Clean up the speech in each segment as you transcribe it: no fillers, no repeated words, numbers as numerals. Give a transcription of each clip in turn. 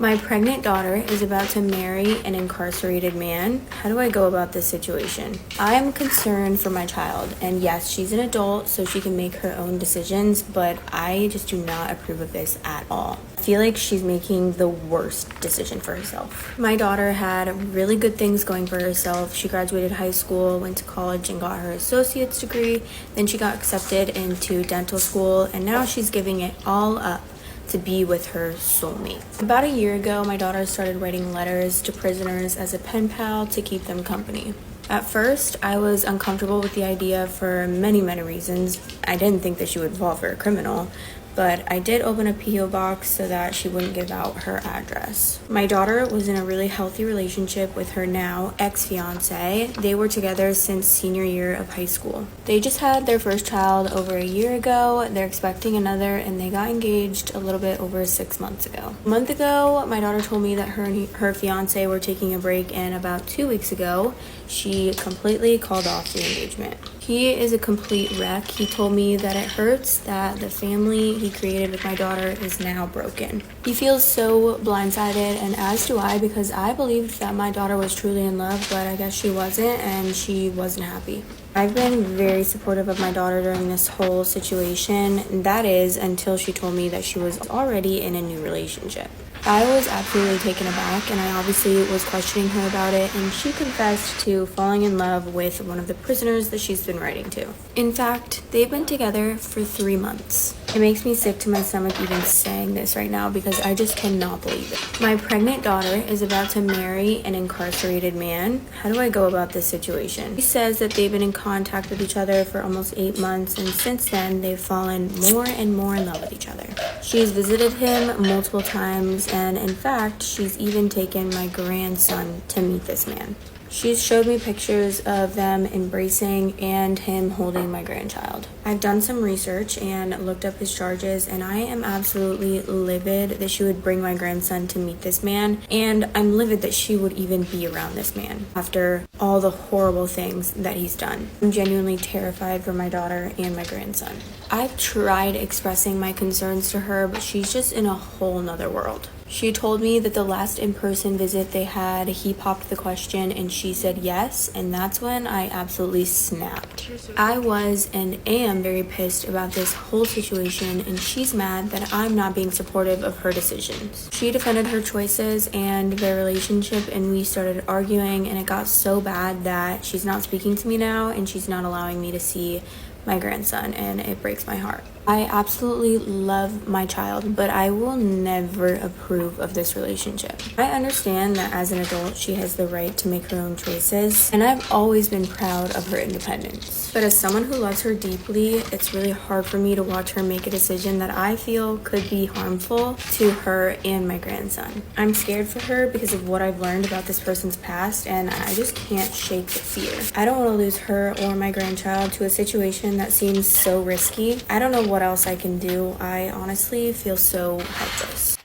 My pregnant daughter is about to marry an incarcerated man. How do I go about this situation? I am concerned for my child, and yes, she's an adult, so she can make her own decisions, but I just do not approve of this at all. I feel like she's making the worst decision for herself. My daughter had really good things going for herself. She graduated high school, went to college, and got her associate's degree. Then she got accepted into dental school, and now she's giving it all up to be with her soulmate. About a year ago, my daughter started writing letters to prisoners as a pen pal to keep them company. At first, I was uncomfortable with the idea for many reasons. I didn't think that she would fall for a criminal, but I did open a P.O. box so that she wouldn't give out her address. My daughter was in a really healthy relationship with her now ex-fiance. They were together since senior year of high school. They just had their first child over a year ago. They're expecting another, and they got engaged a little bit over 6 months ago. A month ago, my daughter told me that her and her fiance were taking a break, and about 2 weeks ago, she completely called off the engagement. He is a complete wreck. He told me that it hurts that the family he created with my daughter is now broken. He feels so blindsided, and as do I, because I believed that my daughter was truly in love, but I guess she wasn't, and she wasn't happy. I've been very supportive of my daughter during this whole situation, and that is until she told me that she was already in a new relationship. I was absolutely taken aback, and I obviously was questioning her about it, and she confessed to falling in love with one of the prisoners that she's been writing to. In fact, they've been together for 3 months. It makes me sick to my stomach even saying this right now because I just cannot believe it. My pregnant daughter is about to marry an incarcerated man. How do I go about this situation? He says that they've been in contact with each other for almost 8 months, and since then they've fallen more and more in love with each other. She's visited him multiple times, and in fact, she's even taken my grandson to meet this man. She's showed me pictures of them embracing and him holding my grandchild. I've done some research and looked up his charges, and I am absolutely livid that she would bring my grandson to meet this man, and I'm livid that she would even be around this man after all the horrible things that he's done. I'm genuinely terrified for my daughter and my grandson. I've tried expressing my concerns to her, but she's just in a whole nother world. She told me that the last in-person visit they had, he popped the question and she said yes, and that's when I absolutely snapped. I was and am very pissed about this whole situation, and she's mad that I'm not being supportive of her decisions. She defended her choices and their relationship, and we started arguing, and it got so bad that she's not speaking to me now and she's not allowing me to see my grandson, and it breaks my heart. I absolutely love my child, but I will never approve of this relationship. I understand that as an adult, she has the right to make her own choices, and I've always been proud of her independence. But as someone who loves her deeply, it's really hard for me to watch her make a decision that I feel could be harmful to her and my grandson. I'm scared for her because of what I've learned about this person's past, and I just can't shake the fear. I don't want to lose her or my grandchild to a situation that seems so risky. I don't know what else I can do. I honestly feel so helpless.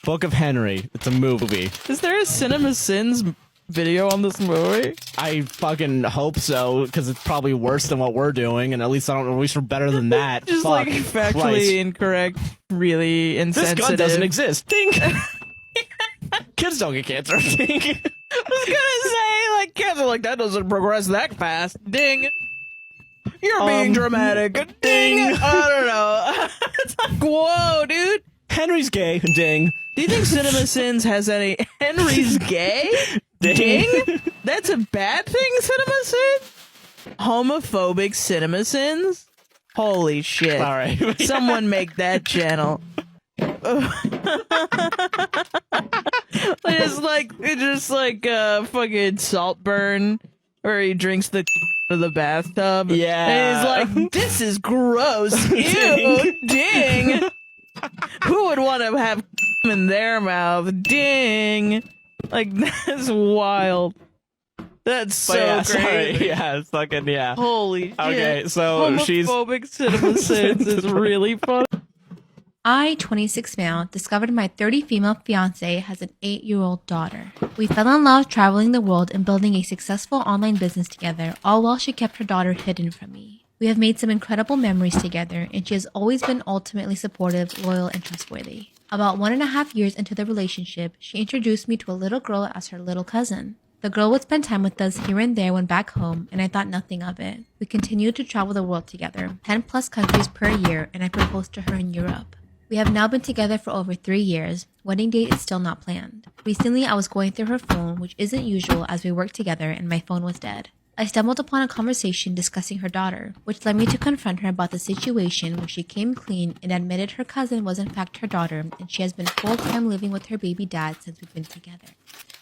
Book of Henry. It's a movie. Is there a Cinema Sins video on this movie? I fucking hope so, because it's probably worse than what we're doing, and at least at least we're better than that. Just Fuck like factually Christ. incorrect, really insensitive. This gun doesn't exist. Ding! Kids don't get cancer. Ding! I was gonna say, like, kids are like, that doesn't progress that fast. Ding! You're being dramatic. Ding! I don't know. It's like, whoa, dude. Henry's gay. Ding. Do you think Cinema Sins has any... Henry's gay? Ding? That's a bad thing, Cinema Sins? Homophobic Cinema Sins? Holy shit. All right. Someone make that channel. It's just like fucking Saltburn, where he drinks the of the bathtub. Yeah. And he's like, this is gross. Ew, ding. Who would want to have in their mouth? Ding. Like, that's wild. That's so yeah, crazy. sorry. Yeah, it's fucking, yeah. Holy shit. Okay, so she's... Homophobic Cinema Sins is really fun. I, 26 male, discovered my 30 female fiance has an 8-year-old daughter. We fell in love traveling the world and building a successful online business together, all while she kept her daughter hidden from me. We have made some incredible memories together, and she has always been ultimately supportive, loyal, and trustworthy. About 1.5 years into the relationship, she introduced me to a little girl as her little cousin. The girl would spend time with us here and there when back home, and I thought nothing of it. We continued to travel the world together, 10 plus countries per year, and I proposed to her in Europe. We have now been together for over 3 years. Wedding date is still not planned. Recently, I was going through her phone, which isn't usual as we work together, and my phone was dead. I stumbled upon a conversation discussing her daughter, which led me to confront her about the situation where she came clean and admitted her cousin was in fact her daughter, and she has been full-time living with her baby dad since we've been together.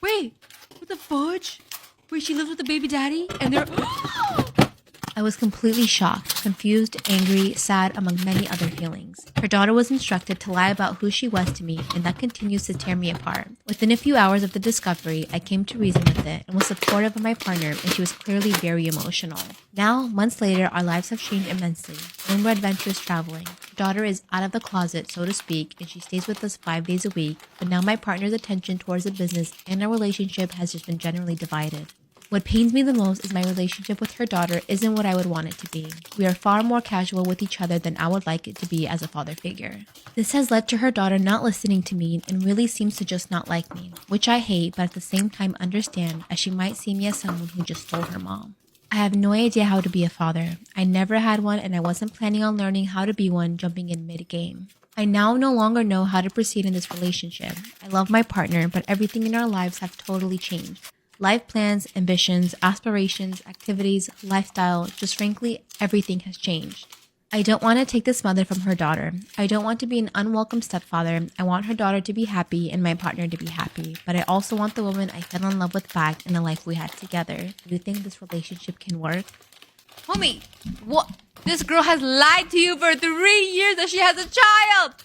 Wait, what the fudge? Where she lives with the baby daddy and they're... I was completely shocked, confused, angry, sad, among many other feelings. Her daughter was instructed to lie about who she was to me, and that continues to tear me apart. Within a few hours of the discovery, I came to reason with it and was supportive of my partner, and she was clearly very emotional. Now, months later, our lives have changed immensely. No more adventurous traveling. Her daughter is out of the closet, so to speak, and she stays with us 5 days a week, but now my partner's attention towards the business and our relationship has just been generally divided. What pains me the most is my relationship with her daughter isn't what I would want it to be. We are far more casual with each other than I would like it to be as a father figure. This has led to her daughter not listening to me and really seems to just not like me, which I hate but at the same time understand, as she might see me as someone who just stole her mom. I have no idea how to be a father. I never had one and I wasn't planning on learning how to be one jumping in mid-game. I now no longer know how to proceed in this relationship. I love my partner, but everything in our lives have totally changed. Life plans, ambitions, aspirations, activities, lifestyle, just frankly, everything has changed. I don't want to take this mother from her daughter. I don't want to be an unwelcome stepfather. I want her daughter to be happy and my partner to be happy. But I also want the woman I fell in love with back and the life we had together. Do you think this relationship can work? Homie, what? This girl has lied to you for 3 years that she has a child.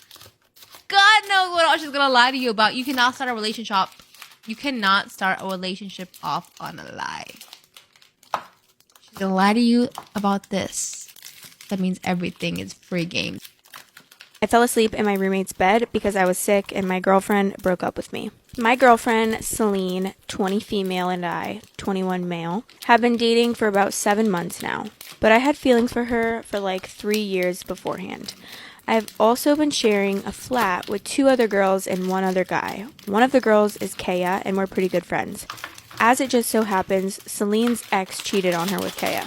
God knows what else she's going to lie to you about. You cannot start a relationship. You cannot start a relationship off on a lie. She's gonna lie to you about this. That means everything is free game. I fell asleep in my roommate's bed because I was sick and my girlfriend broke up with me. My girlfriend, Celine, 20 female, and I, 21 male, have been dating for about 7 months now. But I had feelings for her for like 3 years beforehand. I've also been sharing a flat with 2 other girls and 1 other guy. One of the girls is Kaya, and we're pretty good friends. As it just so happens, Celine's ex cheated on her with Kaya.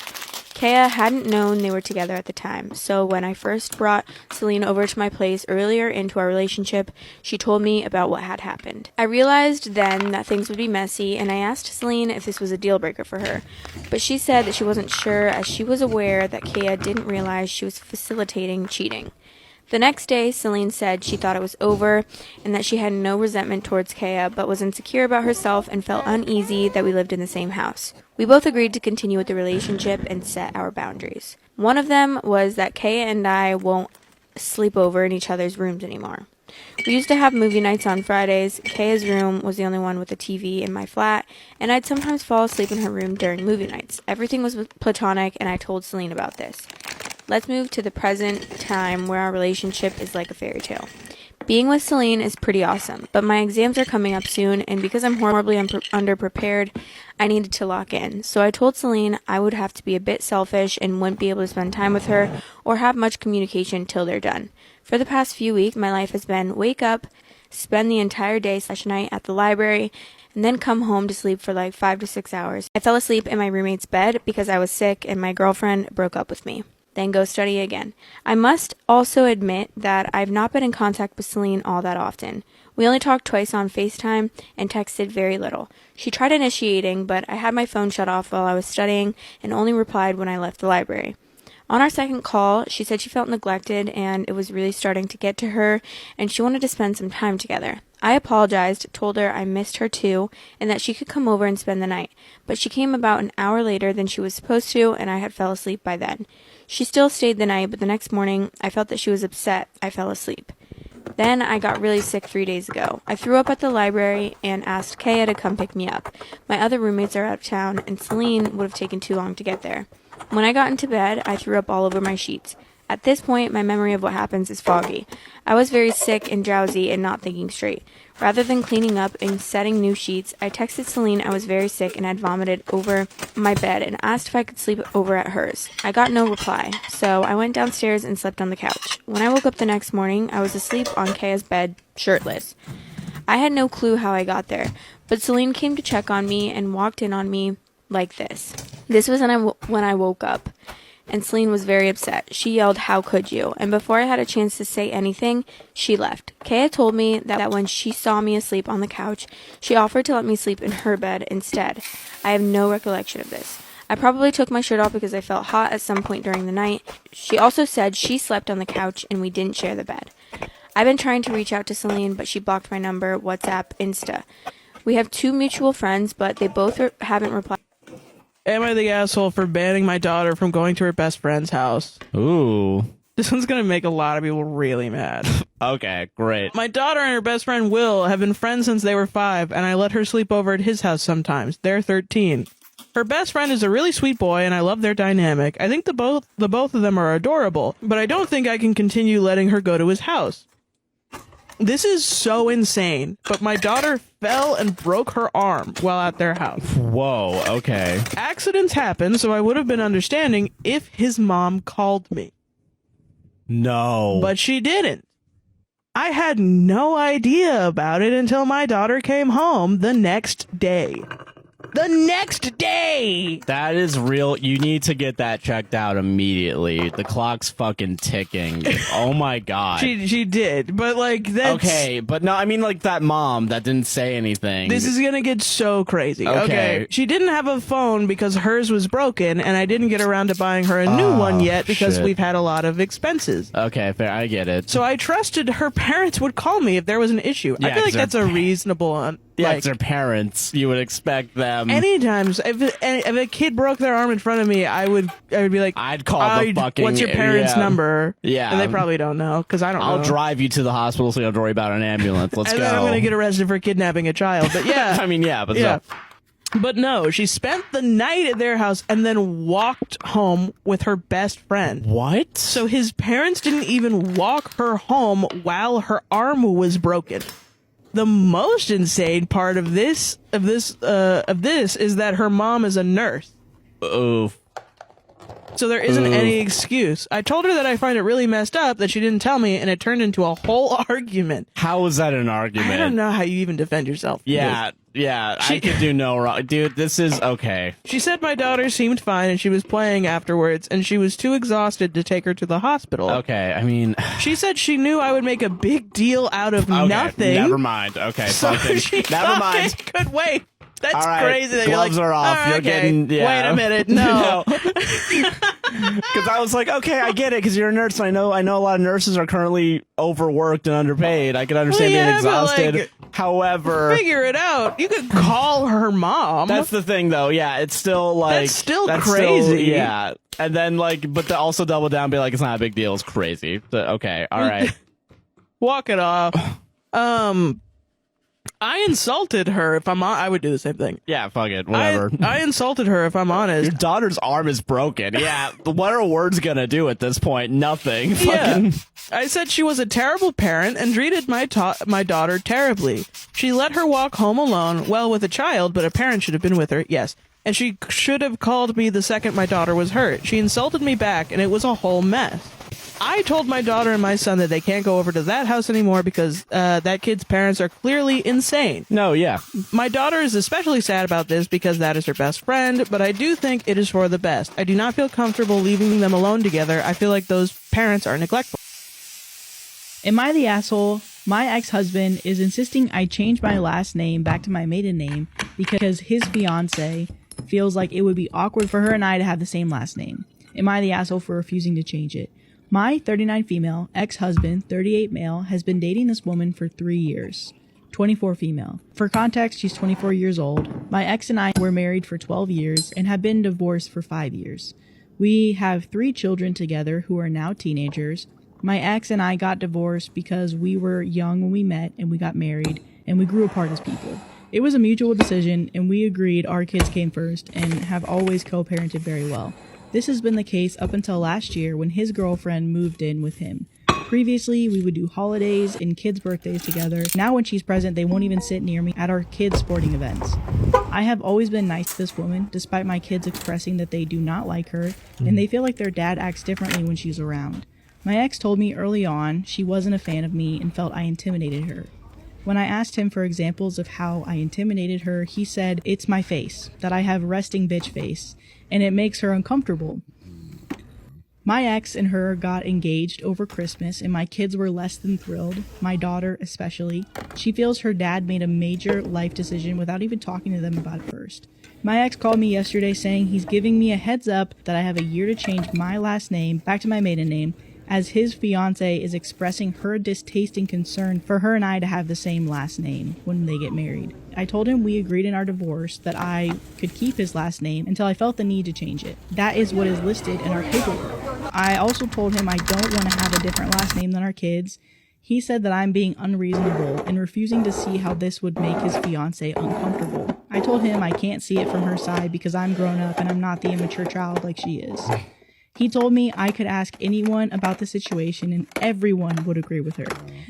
Kaya hadn't known they were together at the time, so when I first brought Celine over to my place earlier into our relationship, she told me about what had happened. I realized then that things would be messy, and I asked Celine if this was a deal breaker for her, but she said that she wasn't sure as she was aware that Kaya didn't realize she was facilitating cheating. The next day, Celine said she thought it was over and that she had no resentment towards Kaya but was insecure about herself and felt uneasy that we lived in the same house. We both agreed to continue with the relationship and set our boundaries. One of them was that Kaya and I won't sleep over in each other's rooms anymore. We used to have movie nights on Fridays. Kaya's room was the only one with a TV in my flat, and I'd sometimes fall asleep in her room during movie nights. Everything was platonic, and I told Celine about this. Let's move to the present time where our relationship is like a fairy tale. Being with Celine is pretty awesome, but my exams are coming up soon, and because I'm horribly underprepared, I needed to lock in. So I told Celine I would have to be a bit selfish and wouldn't be able to spend time with her or have much communication till they're done. For the past few weeks, my life has been wake up, spend the entire day/night at the library, and then come home to sleep for like 5 to 6 hours. I fell asleep in my roommate's bed because I was sick and my girlfriend broke up with me. Then go study again. I must also admit that I've not been in contact with Celine all that often. We only talked twice on FaceTime and texted very little. She tried initiating, but I had my phone shut off while I was studying and only replied when I left the library. On our second call, she said she felt neglected and it was really starting to get to her and she wanted to spend some time together. I apologized, told her I missed her too and that she could come over and spend the night, but she came about an hour later than she was supposed to and I had fell asleep by then. She still stayed the night, but the next morning I felt that she was upset. I fell asleep. Then I got really sick 3 days ago. I threw up at the library and asked Kaya to come pick me up. My other roommates are out of town and Celine would have taken too long to get there. When I got into bed, I threw up all over my sheets. At this point, my memory of what happens is foggy. I was very sick and drowsy and not thinking straight. Rather than cleaning up and setting new sheets, I texted Celine I was very sick and had vomited over my bed and asked if I could sleep over at hers. I got no reply, so I went downstairs and slept on the couch. When I woke up the next morning, I was asleep on Kaya's bed, shirtless. I had no clue how I got there, but Celine came to check on me and walked in on me like this. This was when I woke up, and Celine was very upset. She yelled, "How could you?" And before I had a chance to say anything, she left. Kaya told me that when she saw me asleep on the couch, she offered to let me sleep in her bed instead. I have no recollection of this. I probably took my shirt off because I felt hot at some point during the night. She also said she slept on the couch and we didn't share the bed. I've been trying to reach out to Celine, but she blocked my number, WhatsApp, Insta. We have 2 mutual friends, but they both haven't replied. Am I the asshole for banning my daughter from going to her best friend's house? Ooh. This one's gonna make a lot of people really mad. Okay, great. My daughter and her best friend Will have been friends since they were 5, and I let her sleep over at his house sometimes. They're 13. Her best friend is a really sweet boy, and I love their dynamic. I think the both of them are adorable, but I don't think I can continue letting her go to his house. This is so insane, but my daughter fell and broke her arm while at their house. Whoa, okay. Accidents happen, so I would have been understanding if his mom called me. No. But she didn't. I had no idea about it until my daughter came home the next day. The next day! That is real. You need to get that checked out immediately. The clock's fucking ticking. Oh my god. She did, but like that's... Okay, but no, I mean like that mom that didn't say anything. This is gonna get so crazy. Okay. She didn't have a phone because hers was broken, and I didn't get around to buying her a new one yet because shit. we've had a lot of expenses. Okay, fair. I get it. So I trusted her parents would call me if there was an issue. Yeah, I feel like 'cause that's a reasonable... Yeah, it's their parents. You would expect them. Anytime, if a kid broke their arm in front of me, I would be like, I'd call the fucking... What's your parents' number? Yeah. And they probably don't know, because I don't know. I'll drive you to the hospital so you don't have to worry about an ambulance. Let's and go. then I'm going to get arrested for kidnapping a child. But yeah. I mean, yeah, but yeah. so... But no, she spent the night at their house and then walked home with her best friend. What? So his parents didn't even walk her home while her arm was broken. The most insane part of this is that her mom is a nurse. Oof. So there isn't any excuse. I told her that I find it really messed up that she didn't tell me, and it turned into a whole argument. How was that an argument? I don't know how you even defend yourself. Yeah, I could do no wrong. Dude, this is okay. She said my daughter seemed fine and she was playing afterwards, and she was too exhausted to take her to the hospital. Okay, I mean... She said she knew I would make a big deal out of nothing. Never mind. Okay, So fucking... she Never mind. could wait. That's All right, crazy. That gloves you're like, are off. "Oh, You're okay. getting... Yeah. Wait a minute. No. Because I was like, okay, I get it, because you're a nurse, and I know a lot of nurses are currently overworked and underpaid. I can understand being exhausted. Like, however... Figure it out. You could call her mom. That's the thing, though. Yeah, it's still like... That's still crazy. Yeah. And then, like, but to also double down and be like, it's not a big deal. It's crazy. So, okay, all right. Walk it off. I insulted her. If I'm on, I would do the same thing. Yeah, fuck it. Whatever. I insulted her, if I'm honest. Your daughter's arm is broken. Yeah. What are words gonna do at this point? Nothing. Yeah. Fucking... I said she was a terrible parent and treated my daughter terribly. She let her walk home alone, well, with a child, but a parent should have been with her, yes. And she should have called me the second my daughter was hurt. She insulted me back, and it was a whole mess. I told my daughter and my son that they can't go over to that house anymore because that kid's parents are clearly insane. No, yeah. My daughter is especially sad about this because that is her best friend, but I do think it is for the best. I do not feel comfortable leaving them alone together. I feel like those parents are neglectful. Am I the asshole? My ex-husband is insisting I change my last name back to my maiden name because his fiance feels like it would be awkward for her and I to have the same last name. Am I the asshole for refusing to change it? My 39 female, ex-husband, 38 male, has been dating this woman for 3 years. 24 female. For context, she's 24 years old. My ex and I were married for 12 years and have been divorced for 5 years. We have 3 children together who are now teenagers. My ex and I got divorced because we were young when we met and we got married and we grew apart as people. It was a mutual decision and we agreed our kids came first and have always co-parented very well. This has been the case up until last year when his girlfriend moved in with him. Previously, we would do holidays and kids' birthdays together. Now when she's present, they won't even sit near me at our kids' sporting events. I have always been nice to this woman, despite my kids expressing that they do not like her, and they feel like their dad acts differently when she's around. My ex told me early on she wasn't a fan of me and felt I intimidated her. When I asked him for examples of how I intimidated her, he said, "It's my face, that I have resting bitch face, and it makes her uncomfortable." My ex and her got engaged over Christmas, and my kids were less than thrilled, my daughter especially. She feels her dad made a major life decision without even talking to them about it first. My ex called me yesterday saying he's giving me a heads up that I have a year to change my last name back to my maiden name, as his fiance is expressing her distaste and concern for her and I to have the same last name when they get married. I told him we agreed in our divorce that I could keep his last name until I felt the need to change it. That is what is listed in our paperwork. I also told him I don't want to have a different last name than our kids. He said that I'm being unreasonable and refusing to see how this would make his fiance uncomfortable. I told him I can't see it from her side because I'm grown up and I'm not the immature child like she is. He told me I could ask anyone about the situation and everyone would agree with her.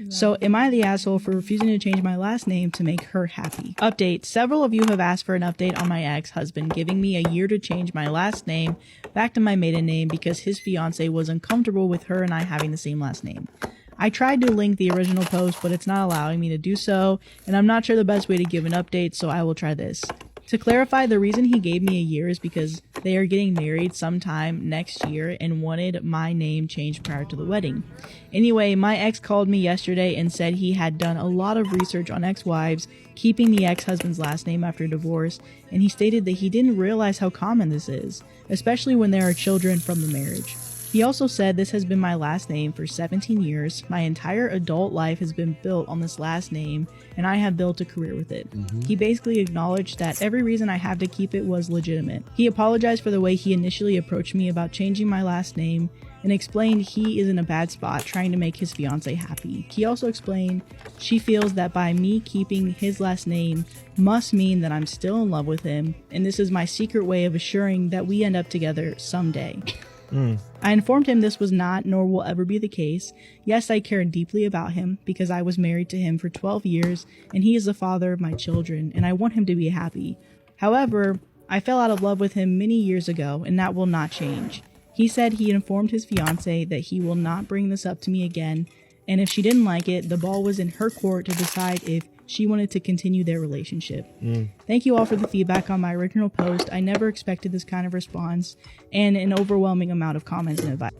So am I the asshole for refusing to change my last name to make her happy? Update. Several of you have asked for an update on my ex-husband giving me a year to change my last name back to my maiden name because his fiance was uncomfortable with her and I having the same last name. I tried to link the original post, but it's not allowing me to do so, and I'm not sure the best way to give an update, so I will try this. To clarify, the reason he gave me a year is because they are getting married sometime next year and wanted my name changed prior to the wedding. Anyway, my ex called me yesterday and said he had done a lot of research on ex-wives keeping the ex-husband's last name after divorce, and he stated that he didn't realize how common this is, especially when there are children from the marriage. He also said this has been my last name for 17 years. My entire adult life has been built on this last name, and I have built a career with it. He basically acknowledged that every reason I have to keep it was legitimate. He apologized for the way he initially approached me about changing my last name and explained he is in a bad spot trying to make his fiance happy. He also explained she feels that by me keeping his last name must mean that I'm still in love with him, and this is my secret way of assuring that we end up together someday. I informed him this was not nor will ever be the case. Yes, I care deeply about him because I was married to him for 12 years and he is the father of my children and I want him to be happy. However, I fell out of love with him many years ago and that will not change. He said he informed his fiance that he will not bring this up to me again, and if she didn't like it, the ball was in her court to decide if she wanted to continue their relationship. Thank you all for the feedback on my original post. I never expected this kind of response and an overwhelming amount of comments and advice.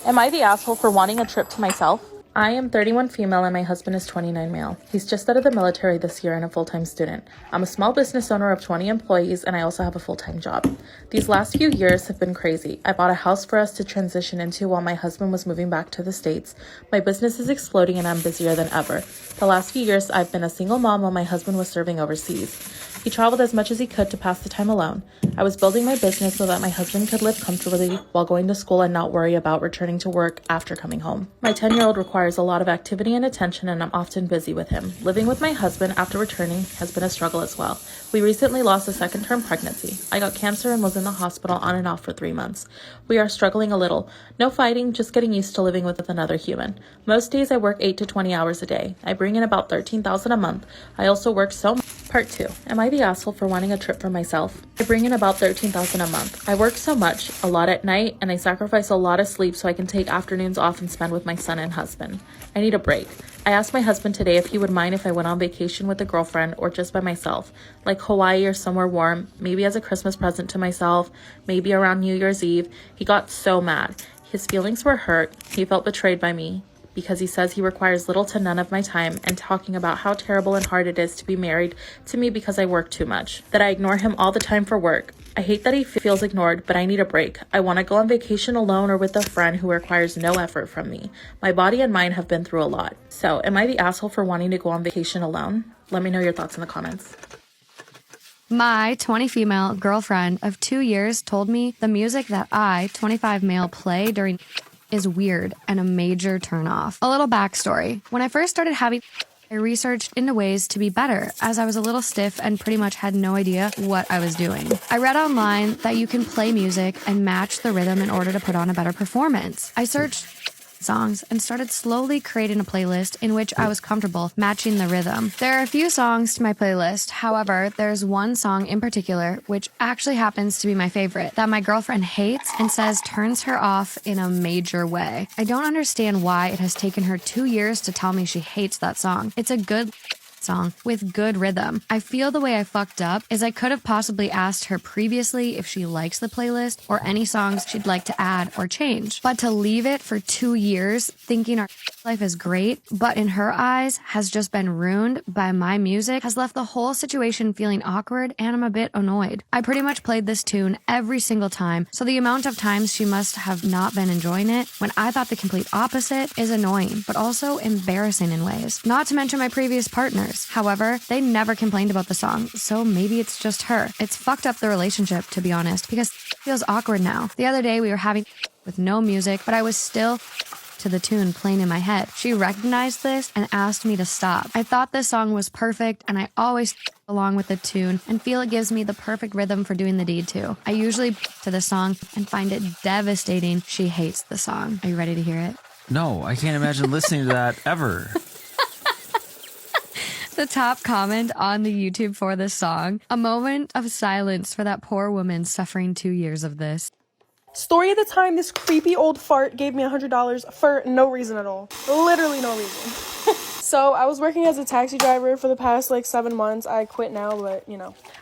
Am I the asshole for wanting a trip to myself? I am 31 female and my husband is 29 male. He's just out of the military this year and a full-time student. I'm a small business owner of 20 employees and I also have a full-time job. These last few years have been crazy. I bought a house for us to transition into while my husband was moving back to the States. My business is exploding and I'm busier than ever. The last few years I've been a single mom while my husband was serving overseas. He traveled as much as he could to pass the time alone. I was building my business so that my husband could live comfortably while going to school and not worry about returning to work after coming home. My 10-year-old requires a lot of activity and attention and I'm often busy with him. Living with my husband after returning has been a struggle as well. We recently lost a second-term pregnancy. I got cancer and was in the hospital on and off for 3 months. We are struggling a little. No fighting, just getting used to living with another human. Most days I work 8 to 20 hours a day. I bring in about $13,000 a month. I also work so much. Part 2. Am I the asshole for wanting a trip for myself? I bring in about $13,000 a month. I work so much, a lot at night, and I sacrifice a lot of sleep so I can take afternoons off and spend with my son and husband. I need a break. I asked my husband today if he would mind if I went on vacation with a girlfriend or just by myself, like Hawaii or somewhere warm, maybe as a Christmas present to myself, maybe around New Year's Eve. He got so mad. His feelings were hurt. He felt betrayed by me because he says he requires little to none of my time and talking about how terrible and hard it is to be married to me because I work too much, that I ignore him all the time for work. I hate that he feels ignored, but I need a break. I want to go on vacation alone or with a friend who requires no effort from me. My body and mind have been through a lot. So, am I the asshole for wanting to go on vacation alone? Let me know your thoughts in the comments. My 20 female girlfriend of 2 years told me the music that I, 25 male, play during is weird and a major turnoff. A little backstory. When I first started having I researched into ways to be better, as I was a little stiff and pretty much had no idea what I was doing. I read online that you can play music and match the rhythm in order to put on a better performance. I searched songs and started slowly creating a playlist in which I was comfortable matching the rhythm. There are a few songs to my playlist. However, there's one song in particular which actually happens to be my favorite that my girlfriend hates and says turns her off in a major way. I don't understand why it has taken her 2 years to tell me she hates that song. It's a good song with good rhythm. I feel the way I fucked up is I could have possibly asked her previously if she likes the playlist or any songs she'd like to add or change. But to leave it for 2 years thinking our life is great, but in her eyes has just been ruined by my music, has left the whole situation feeling awkward, and I'm a bit annoyed. I pretty much played this tune every single time, so the amount of times she must have not been enjoying it when I thought the complete opposite is annoying, but also embarrassing in ways. Not to mention my previous partners. However, they never complained about the song, so maybe it's just her. It's fucked up the relationship, to be honest, because it feels awkward now. The other day we were having with no music, but I was still to the tune playing in my head. She recognized this and asked me to stop. I thought this song was perfect, and I always along with the tune and feel it gives me the perfect rhythm for doing the deed too. I usually to the song and find it devastating. She hates the song. Are you ready to hear it? No, I can't imagine listening to that ever. The top comment on the YouTube for this song, a moment of silence for that poor woman suffering 2 years of this. Story of the time this creepy old fart gave me $100 for no reason at all. Literally no reason. So I was working as a taxi driver for the past 7 months. I quit now, but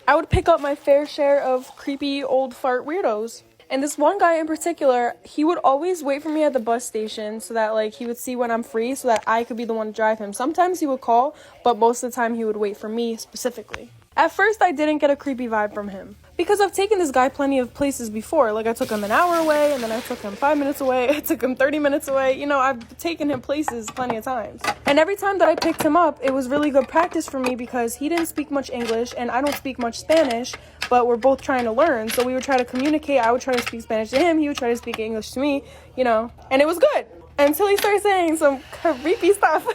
I would pick up my fair share of creepy old fart weirdos. And this one guy in particular, he would always wait for me at the bus station so that he would see when I'm free so that I could be the one to drive him. Sometimes he would call, but most of the time he would wait for me specifically. At first, I didn't get a creepy vibe from him because I've taken this guy plenty of places before. I took him an hour away, and then I took him 5 minutes away. I took him 30 minutes away. I've taken him places plenty of times. And every time that I picked him up, it was really good practice for me because he didn't speak much English, and I don't speak much Spanish, but we're both trying to learn. So we would try to communicate. I would try to speak Spanish to him. He would try to speak English to me, and it was good until he started saying some creepy stuff.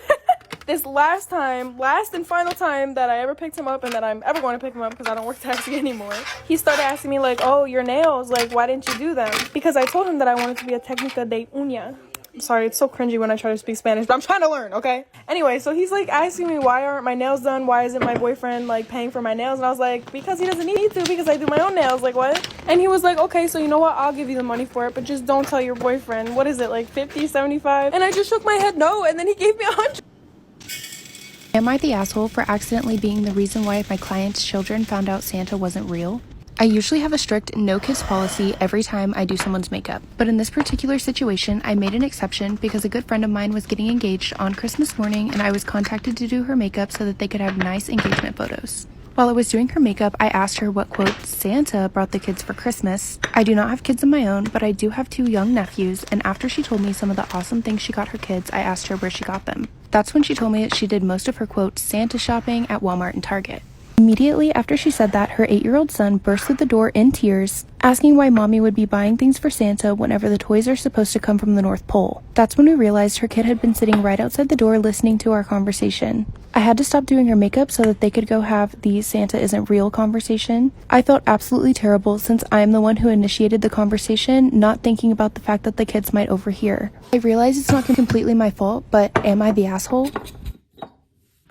This last and final time that I ever picked him up and that I'm ever going to pick him up because I don't work taxi anymore, he started asking me oh, your nails, why didn't you do them? Because I told him that I wanted to be a técnica de uña. I'm sorry, it's so cringy when I try to speak Spanish, but I'm trying to learn, okay? Anyway, so he's asking me why aren't my nails done? Why isn't my boyfriend paying for my nails? And I was because he doesn't need to because I do my own nails. What? And he was okay, so you know what? I'll give you the money for it, but just don't tell your boyfriend. What is it, 50, 75? And I just shook my head no, and then he gave me 100. Am I the asshole for accidentally being the reason why my client's children found out Santa wasn't real? I usually have a strict no kids policy every time I do someone's makeup, but in this particular situation, I made an exception because a good friend of mine was getting engaged on Christmas morning and I was contacted to do her makeup so that they could have nice engagement photos. While I was doing her makeup, I asked her what, quote, Santa brought the kids for Christmas. I do not have kids of my own, but I do have 2 young nephews, and after she told me some of the awesome things she got her kids, I asked her where she got them. That's when she told me that she did most of her, quote, Santa shopping at Walmart and Target. Immediately after she said that, her 8-year-old son burst through the door in tears, asking why mommy would be buying things for Santa whenever the toys are supposed to come from the North Pole. That's when we realized her kid had been sitting right outside the door listening to our conversation. I had to stop doing her makeup so that they could go have the Santa isn't real conversation. I felt absolutely terrible since I am the one who initiated the conversation, not thinking about the fact that the kids might overhear. I realize it's not completely my fault, but am I the asshole?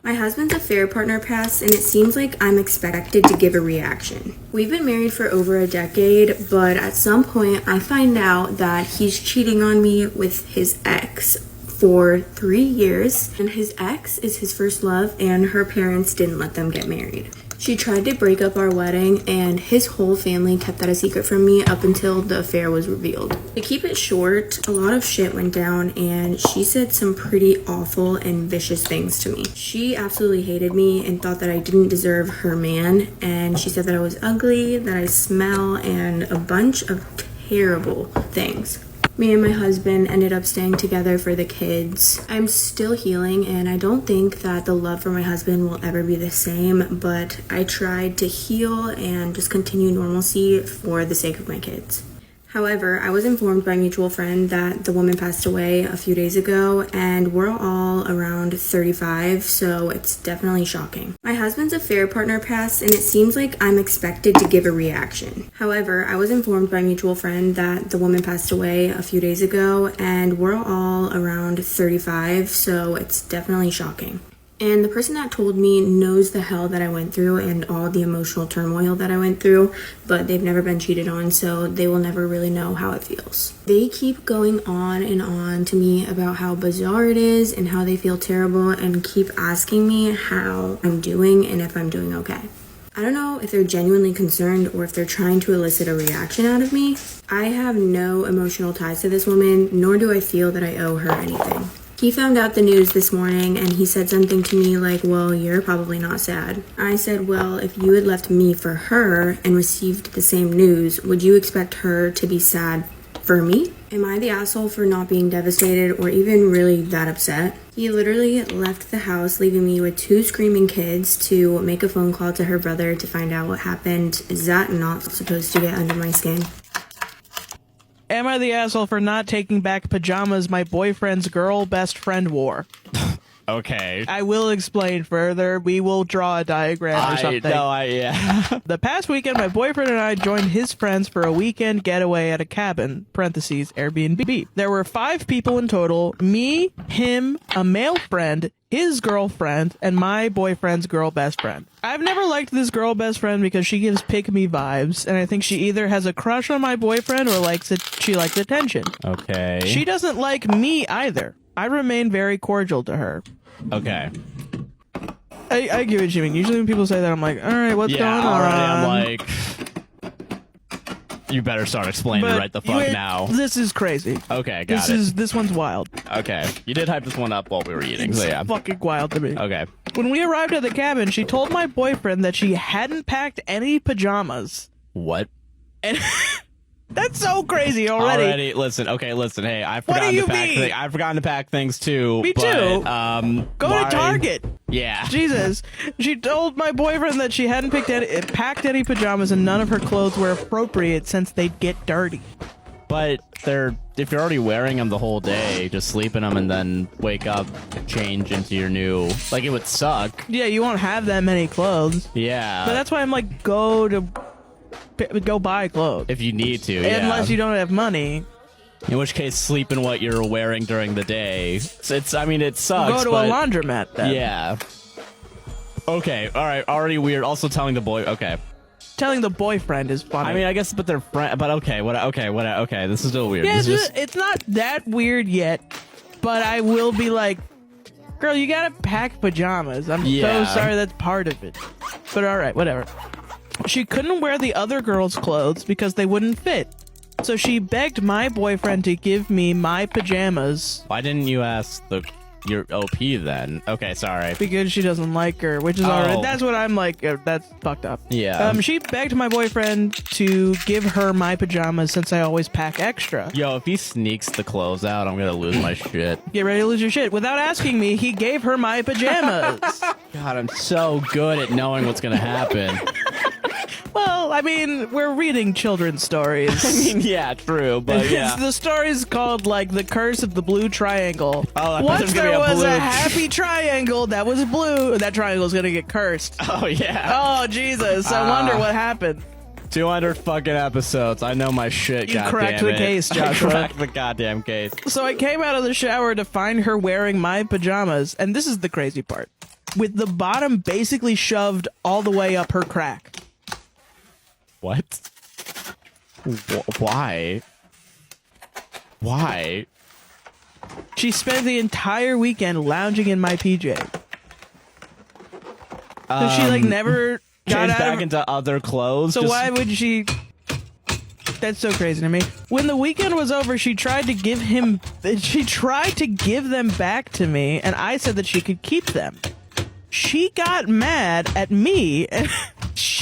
My husband's affair partner passed, and it seems like I'm expected to give a reaction. We've been married for over a decade, but at some point I find out that he's cheating on me with his ex for 3 years, and his ex is his first love, and her parents didn't let them get married. She tried to break up our wedding, and his whole family kept that a secret from me up until the affair was revealed. To keep it short, a lot of shit went down, and she said some pretty awful and vicious things to me. She absolutely hated me and thought that I didn't deserve her man, and she said that I was ugly, that I smell, and a bunch of terrible things. Me and my husband ended up staying together for the kids. I'm still healing, and I don't think that the love for my husband will ever be the same, but I tried to heal and just continue normalcy for the sake of my kids. However, I was informed by a mutual friend that the woman passed away a few days ago, and we're all around 35, so it's definitely shocking. My husband's affair partner passed, and it seems like I'm expected to give a reaction. However, I was informed by a mutual friend that the woman passed away a few days ago, and we're all around 35, so it's definitely shocking. And the person that told me knows the hell that I went through and all the emotional turmoil that I went through, but they've never been cheated on, so they will never really know how it feels. They keep going on and on to me about how bizarre it is and how they feel terrible and keep asking me how I'm doing and if I'm doing okay. I don't know if they're genuinely concerned or if they're trying to elicit a reaction out of me. I have no emotional ties to this woman, nor do I feel that I owe her anything. He found out the news this morning and he said something to me like, well, you're probably not sad. I said, well, if you had left me for her and received the same news, would you expect her to be sad for me? Am I the asshole for not being devastated or even really that upset? He literally left the house, leaving me with 2 screaming kids to make a phone call to her brother to find out what happened. Is that not supposed to get under my skin? Am I the asshole for not taking back pajamas my boyfriend's girl best friend wore? Okay. I will explain further. We will draw a diagram or something. Yeah. The past weekend, my boyfriend and I joined his friends for a weekend getaway at a cabin, parentheses, Airbnb. There were 5 people in total, me, him, a male friend, his girlfriend, and my boyfriend's girl best friend. I've never liked this girl best friend because she gives pick-me vibes, and I think she either has a crush on my boyfriend or she likes attention. Okay. She doesn't like me either. I remain very cordial to her. Okay. I get what you mean. Usually when people say that, I'm like, all right, what's going on? Already I'm like, you better start explaining right the fuck now. This is crazy. Okay, got it. This one's wild. Okay. You did hype this one up while we were eating, so yeah. It's fucking wild to me. Okay. When we arrived at the cabin, she told my boyfriend that she hadn't packed any pajamas. What? And that's so crazy already. Listen. Hey, I've What forgotten do you to pack. mean? I've forgotten to pack things too. Me but, too. Go why- to Target. Yeah. Jesus. She told my boyfriend that she hadn't packed any pajamas and none of her clothes were appropriate since they'd get dirty. But if you're already wearing them the whole day, just sleep in them and then wake up, change into your new, like it would suck. Yeah, you won't have that many clothes. Yeah. But that's why I'm like, go buy clothes. If you need to, yeah. Unless you don't have money. In which case, sleep in what you're wearing during the day. It sucks. Go to a laundromat then. Yeah. Okay. All right. Already weird. Also telling the boy. Okay. Telling the boyfriend is funny. I mean, I guess, but they're friends. But okay. Okay. This is still weird. Yeah, This is it's not that weird yet, but I will be like, girl, you gotta pack pajamas. I'm so sorry that's part of it. But all right, whatever. She couldn't wear the other girls' clothes because they wouldn't fit. So she begged my boyfriend to give me my pajamas. Why didn't you ask your OP then? Okay, sorry. Because she doesn't like her, which is alright. That's what I'm like. That's fucked up. Yeah. She begged my boyfriend to give her my pajamas since I always pack extra. Yo, if he sneaks the clothes out, I'm gonna lose my shit. Get ready to lose your shit. Without asking me, he gave her my pajamas. God, I'm so good at knowing what's gonna happen. Well, I mean, we're reading children's stories. I mean, yeah, true, but yeah. The story's called, like, The Curse of the Blue Triangle. Oh, once there was a happy triangle that was blue, that triangle's gonna get cursed. Oh, yeah. Oh, Jesus. I wonder what happened. 200 fucking episodes. I know my shit, You cracked the case, Joshua. I cracked the goddamn case. So I came out of the shower to find her wearing my pajamas, and this is the crazy part. With the bottom basically shoved all the way up her crack. What? Why? Why? She spent the entire weekend lounging in my PJ. So she, like, never got Changed out back of... into other clothes. So why would she... That's so crazy to me. When the weekend was over, she tried to give them back to me, and I said that she could keep them. She got mad at me, and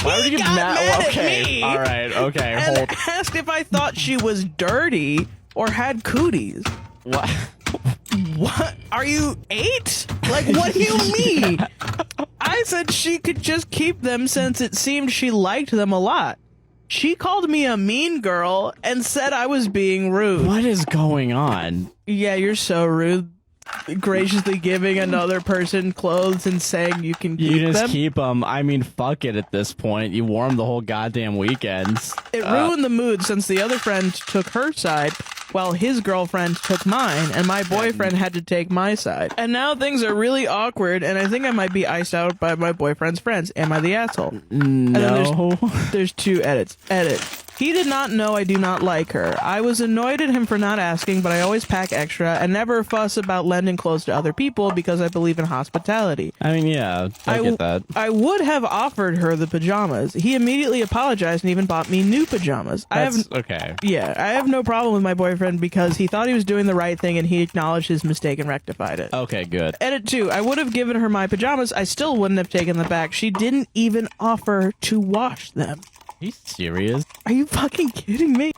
Why would you get mad at me? All right, okay, and asked if I thought she was dirty or had cooties. What? What? Are you 8? Like, what do you mean? I said she could just keep them since it seemed she liked them a lot. She called me a mean girl and said I was being rude. What is going on? Yeah, you're so rude. Graciously giving another person clothes and saying you can keep You just them. keep them. I mean, fuck it at this point. You wore them the whole goddamn weekends. It ruined the mood since the other friend took her side while his girlfriend took mine, and my boyfriend had to take my side. And now things are really awkward, and I think I might be iced out by my boyfriend's friends. Am I the asshole? And No. then there's 2 edits. Edit. He did not know I do not like her. I was annoyed at him for not asking, but I always pack extra and never fuss about lending clothes to other people because I believe in hospitality. I mean, yeah, I get that. I would have offered her the pajamas. He immediately apologized and even bought me new pajamas. Okay. Yeah, I have no problem with my boyfriend because he thought he was doing the right thing and he acknowledged his mistake and rectified it. Okay, good. Edit 2. I would have given her my pajamas. I still wouldn't have taken them back. She didn't even offer to wash them. Are you serious? Are you fucking kidding me?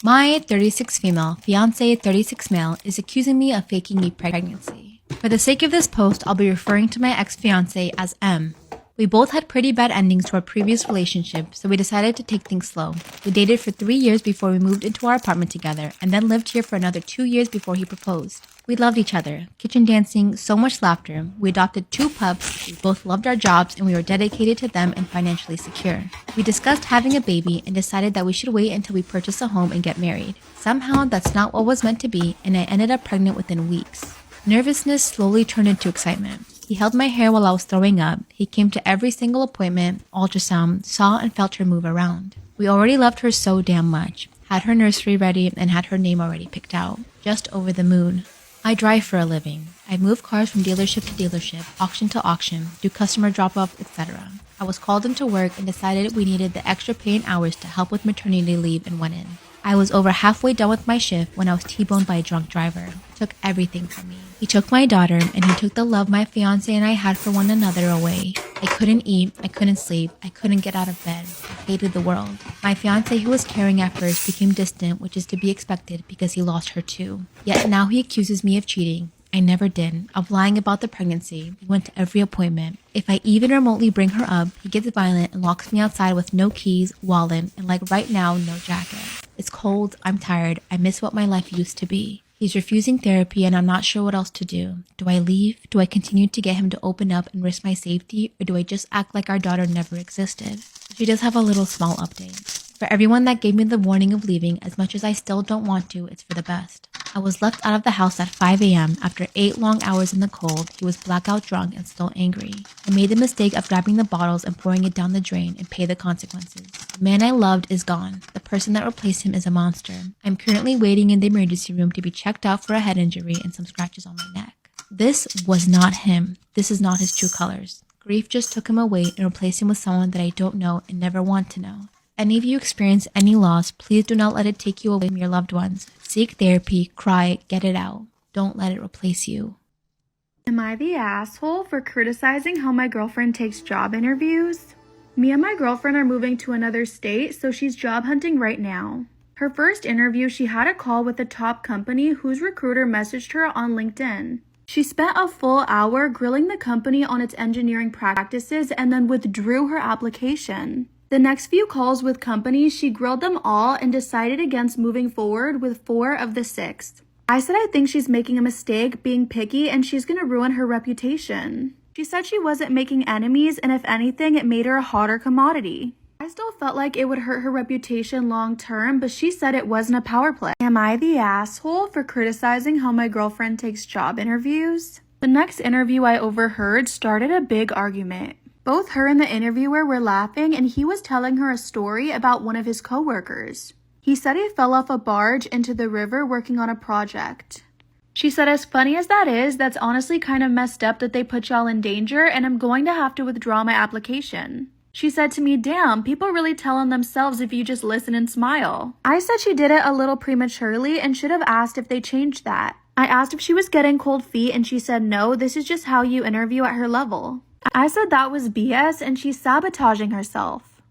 My 36 female, fiance 36 male, is accusing me of faking me pregnancy. For the sake of this post, I'll be referring to my ex-fiance as M. We both had pretty bad endings to our previous relationship, so we decided to take things slow. We dated for 3 years before we moved into our apartment together, and then lived here for another 2 years before he proposed. We loved each other, kitchen dancing, so much laughter. We adopted 2 pups, we both loved our jobs, and we were dedicated to them and financially secure. We discussed having a baby and decided that we should wait until we purchase a home and get married. Somehow, that's not what was meant to be, and I ended up pregnant within weeks. Nervousness slowly turned into excitement. He held my hair while I was throwing up. He came to every single appointment, ultrasound, saw and felt her move around. We already loved her so damn much. Had her nursery ready and had her name already picked out. Just over the moon. I drive for a living. I move cars from dealership to dealership, auction to auction, do customer drop-off, etc. I was called into work and decided we needed the extra pay and hours to help with maternity leave and went in. I was over halfway done with my shift when I was T-boned by a drunk driver. He took everything from me. He took my daughter, and he took the love my fiance and I had for one another away. I couldn't eat, I couldn't sleep, I couldn't get out of bed. I hated the world. My fiance, who was caring at first, became distant, which is to be expected because he lost her too. Yet now he accuses me of cheating. I never did. Of lying about the pregnancy. He went to every appointment. If I even remotely bring her up, he gets violent and locks me outside with no keys, wallet, and like right now, no jacket. It's cold, I'm tired, I miss what my life used to be. He's refusing therapy and I'm not sure what else to do. Do I leave? Do I continue to get him to open up and risk my safety? Or do I just act like our daughter never existed? She does have a little small update. For everyone that gave me the warning of leaving, as much as I still don't want to, it's for the best. I was left out of the house at 5 a.m. After 8 long hours in the cold. He was blackout drunk and still angry. I made the mistake of grabbing the bottles and pouring it down the drain and pay the consequences. The man I loved is gone. The person that replaced him is a monster. I'm currently waiting in the emergency room to be checked out for a head injury and some scratches on my neck. This was not him. This is not his true colors. Grief just took him away and replaced him with someone that I don't know and never want to know. Any of you experience any loss, please do not let it take you away from your loved ones. Seek therapy, cry, get it out. Don't let it replace you. Am I the asshole for criticizing how my girlfriend takes job interviews? Me and my girlfriend are moving to another state, so she's job hunting right now. Her first interview, she had a call with a top company whose recruiter messaged her on LinkedIn. She spent a full hour grilling the company on its engineering practices and then withdrew her application. The next few calls with companies, she grilled them all and decided against moving forward with 4 of the 6. I said I think she's making a mistake, being picky, and she's gonna ruin her reputation. She said she wasn't making enemies, and if anything, it made her a hotter commodity. I still felt like it would hurt her reputation long term, but she said it wasn't a power play. Am I the asshole for criticizing how my girlfriend takes job interviews? The next interview I overheard started a big argument. Both her and the interviewer were laughing, and he was telling her a story about one of his coworkers. He said he fell off a barge into the river working on a project. She said, as funny as that is, that's honestly kind of messed up that they put y'all in danger, and I'm going to have to withdraw my application. She said to me, damn, people really tell on themselves if you just listen and smile. I said she did it a little prematurely and should have asked if they changed that. I asked if she was getting cold feet, and she said no, this is just how you interview at her level. I said that was BS and she's sabotaging herself.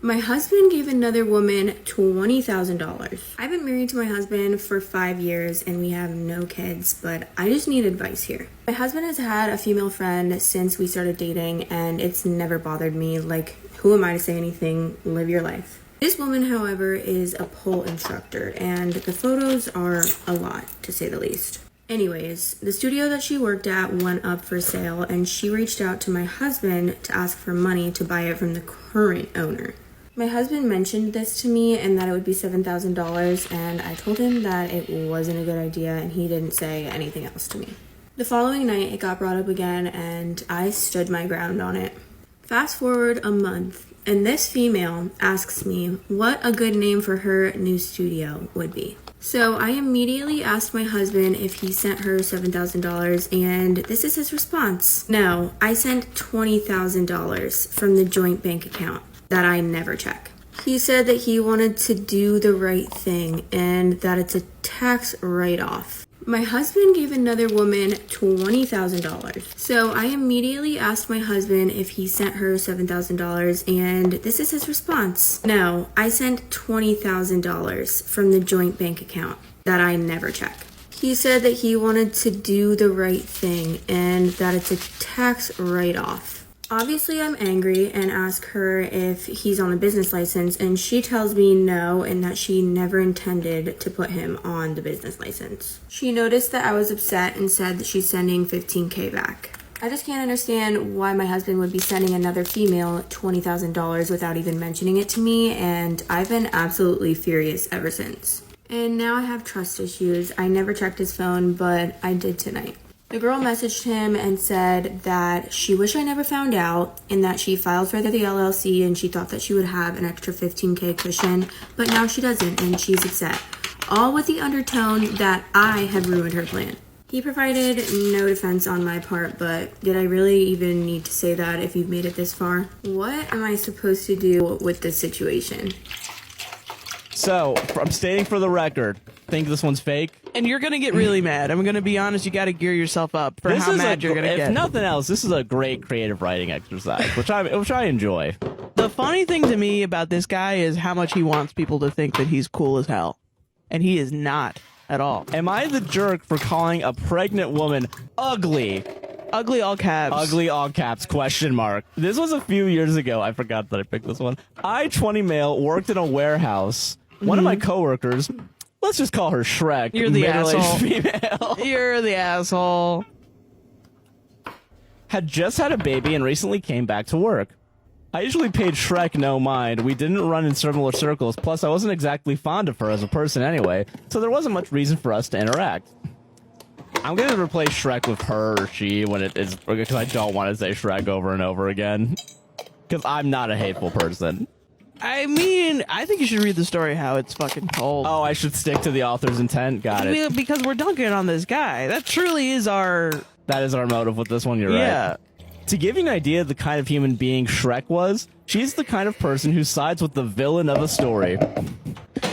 My husband gave another woman $20,000. I've been married to my husband for 5 years and we have no kids, but I just need advice here. My husband has had a female friend since we started dating and it's never bothered me. Like, who am I to say anything? Live your life. This woman, however, is a pole instructor, and the photos are a lot, to say the least. Anyways, the studio that she worked at went up for sale, and she reached out to my husband to ask for money to buy it from the current owner. My husband mentioned this to me and that it would be $7,000, and I told him that it wasn't a good idea, and he didn't say anything else to me. The following night, it got brought up again, and I stood my ground on it. Fast forward a month, and this female asks me what a good name for her new studio would be. So I immediately asked my husband if he sent her $7,000, and this is his response. No, I sent $20,000 from the joint bank account that I never check. He said that he wanted to do the right thing and that it's a tax write-off. My husband gave another woman $20,000. So I immediately asked my husband if he sent her $7,000, and this is his response. No, I sent $20,000 from the joint bank account that I never check. He said that he wanted to do the right thing and that it's a tax write-off. Obviously, I'm angry and ask her if he's on a business license, and she tells me no and that she never intended to put him on the business license. She noticed that I was upset and said that she's sending $15,000 back. I just can't understand why my husband would be sending another female $20,000 without even mentioning it to me, and I've been absolutely furious ever since. And now I have trust issues. I never checked his phone, but I did tonight. The girl messaged him and said that she wished I never found out and that she filed for the LLC and she thought that she would have an extra $15,000 cushion, but now she doesn't and she's upset. All with the undertone that I had ruined her plan. He provided no defense on my part, but did I really even need to say that if you've made it this far? What am I supposed to do with this situation? So, I'm stating for the record, think this one's fake. And you're going to get really mad. I'm going to be honest, you got to gear yourself up for how mad you're going to get. If nothing else, this is a great creative writing exercise, which I enjoy. The funny thing to me about this guy is how much he wants people to think that he's cool as hell. And he is not at all. Am I the jerk for calling a pregnant woman ugly? Ugly all caps. Ugly all caps, question mark. This was a few years ago. I forgot that I picked this one. I, 20 male, worked in a warehouse. One of my coworkers, let's just call her Shrek. You're the asshole. Female. You're the asshole. Had just had a baby and recently came back to work. I usually paid Shrek no mind. We didn't run in similar circles. Plus, I wasn't exactly fond of her as a person anyway, so there wasn't much reason for us to interact. I'm going to replace Shrek with her or she when it is, because I don't want to say Shrek over and over again. Because I'm not a hateful person. I mean, I think you should read the story how it's fucking told. Oh, I should stick to the author's intent. Got it. Because we're dunking on this guy. That truly is our... That is our motive with this one, you're right. To give you an idea of the kind of human being Shrek was, she's the kind of person who sides with the villain of a story.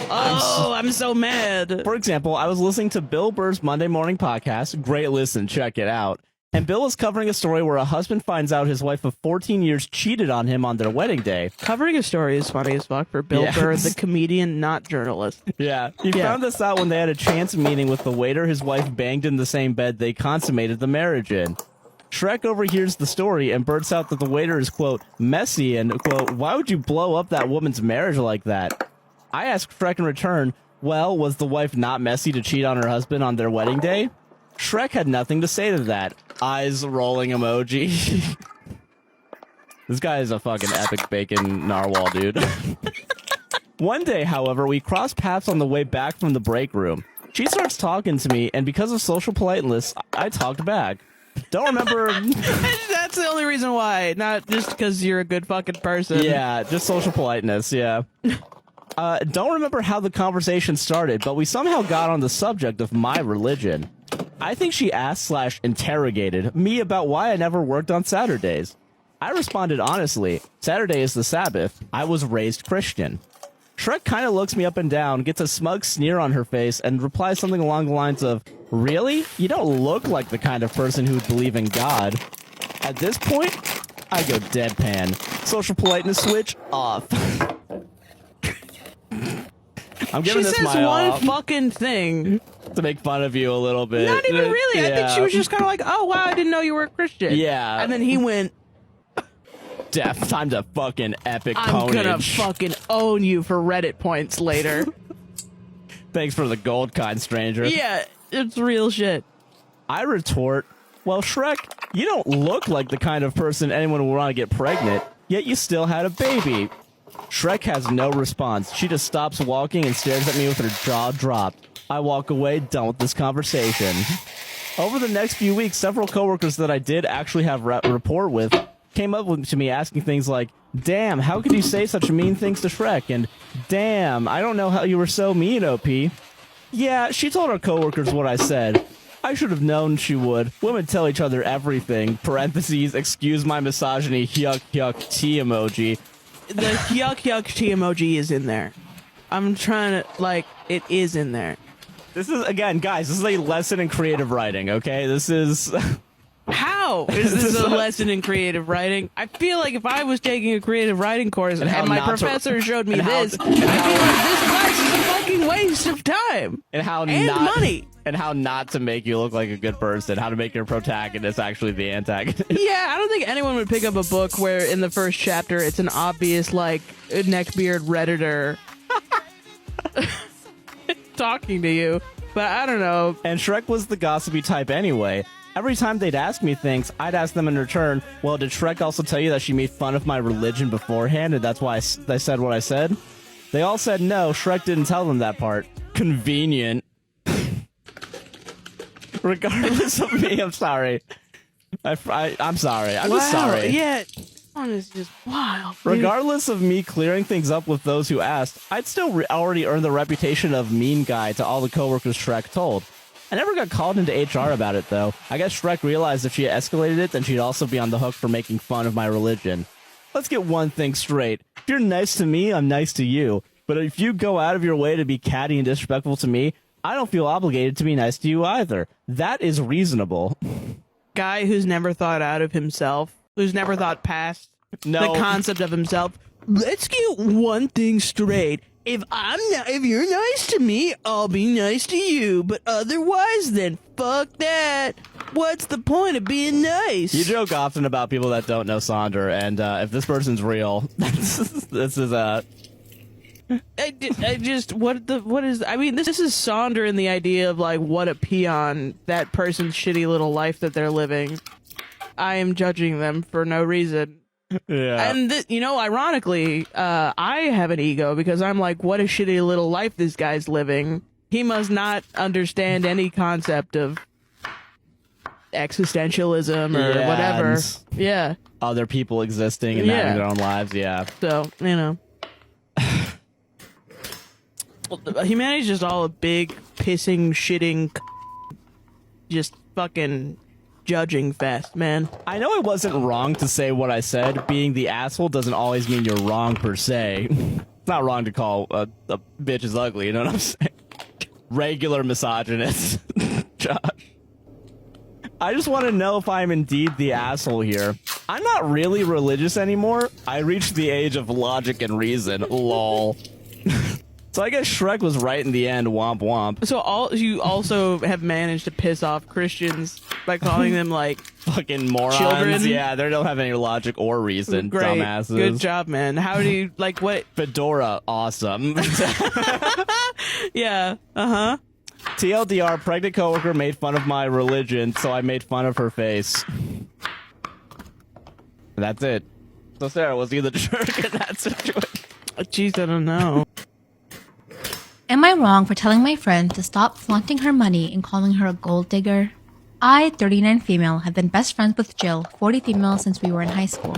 Oh, I'm so mad. For example, I was listening to Bill Burr's Monday Morning Podcast. Great listen, check it out. And Bill is covering a story where a husband finds out his wife of 14 years cheated on him on their wedding day. Covering a story is funny as fuck for Bill Burr, the comedian, not journalist. Yeah. He found this out when they had a chance meeting with the waiter his wife banged in the same bed they consummated the marriage in. Shrek overhears the story and blurts out that the waiter is, quote, messy and, quote, why would you blow up that woman's marriage like that? I ask Shrek in return, well, was the wife not messy to cheat on her husband on their wedding day? Shrek had nothing to say to that. Eyes rolling emoji. This guy is a fucking epic bacon narwhal, dude. One day, however, we cross paths on the way back from the break room. She starts talking to me, and because of social politeness, I talked back. Don't remember... That's the only reason why, not just because you're a good fucking person. Yeah, just social politeness, yeah. Don't remember how the conversation started, but we somehow got on the subject of my religion. I think she asked/interrogated me about why I never worked on Saturdays. I responded honestly, Saturday is the Sabbath. I was raised Christian. Shrek kind of looks me up and down, gets a smug sneer on her face, and replies something along the lines of, really? You don't look like the kind of person who would believe in God. At this point, I go deadpan. Social politeness switch off. I'm giving this my one fucking thing to make fun of you a little bit. Not even really. I think she was just kind of like, oh, wow, I didn't know you were a Christian. Yeah. And then he went... Def, time to fucking epic I'm gonna ponage. fucking own you for Reddit points later. Thanks for the gold kind, stranger. Yeah, it's real shit. I retort, well, Shrek, you don't look like the kind of person anyone would want to get pregnant, yet you still had a baby. Shrek has no response. She just stops walking and stares at me with her jaw dropped. I walk away, done with this conversation. Over the next few weeks, several coworkers that I did actually have rapport with came up to me asking things like, damn, how could you say such mean things to Shrek? And damn, I don't know how you were so mean, OP. Yeah, she told her coworkers what I said. I should have known she would. Women tell each other everything. Parentheses, excuse my misogyny, yuck yuck T emoji. The yuck yuck T emoji is in there. I'm trying to, like, it is in there. This is, again, guys, this is a lesson in creative writing, okay? This is... How is this a lesson in creative writing? I feel like if I was taking a creative writing course and my professor showed me this, I'd be like, this class is a fucking waste of time and money. And how not to make you look like a good person, how to make your protagonist actually the antagonist. Yeah, I don't think anyone would pick up a book where in the first chapter it's an obvious, like, neckbeard Redditor talking to you. But I don't know. And Shrek was the gossipy type anyway. Every time they'd ask me things, I'd ask them in return, well, did Shrek also tell you that she made fun of my religion beforehand and that's why I said what I said? They all said no, Shrek didn't tell them that part. Convenient. Regardless of me, I'm sorry. I'm sorry. I'm just sorry. Yeah, this one is just wild. Dude. Regardless of me clearing things up with those who asked, I'd still already earned the reputation of mean guy to all the coworkers Shrek told. I never got called into HR about it, though. I guess Shrek realized if she escalated it, then she'd also be on the hook for making fun of my religion. Let's get one thing straight. If you're nice to me, I'm nice to you. But if you go out of your way to be catty and disrespectful to me, I don't feel obligated to be nice to you either. That is reasonable. Guy who's never thought out of himself, who's never thought past the concept of himself. Let's get one thing straight. If you're nice to me, I'll be nice to you. But otherwise, then fuck that. What's the point of being nice? You joke often about people that don't know Sonder, and if this person's real, this is this is Sonder in the idea of, like, what a peon, that person's shitty little life that they're living. I am judging them for no reason. Yeah. And, ironically, I have an ego because I'm like, what a shitty little life this guy's living. He must not understand any concept of existentialism or whatever. Yeah. Other people existing and having their own lives, yeah. So, humanity's just all a big, pissing, shitting, just fucking judging fest, man. I know I wasn't wrong to say what I said. Being the asshole doesn't always mean you're wrong per se. It's not wrong to call a bitch is ugly, you know what I'm saying? Regular misogynist. Josh. I just want to know if I'm indeed the asshole here. I'm not really religious anymore. I reached the age of logic and reason. Lol. So I guess Shrek was right in the end, womp womp. So you also have managed to piss off Christians by calling them, like, fucking morons. Children? Yeah, they don't have any logic or reason, Great. dumbasses. Good job, man. How do you, like, what? Fedora, awesome. Yeah, uh-huh. TLDR, pregnant coworker made fun of my religion, so I made fun of her face. That's it. So Sarah, was he the jerk in that situation? Jeez, I don't know. Am I wrong for telling my friend to stop flaunting her money and calling her a gold digger? I, 39 female, have been best friends with Jill, 40 female, since we were in high school.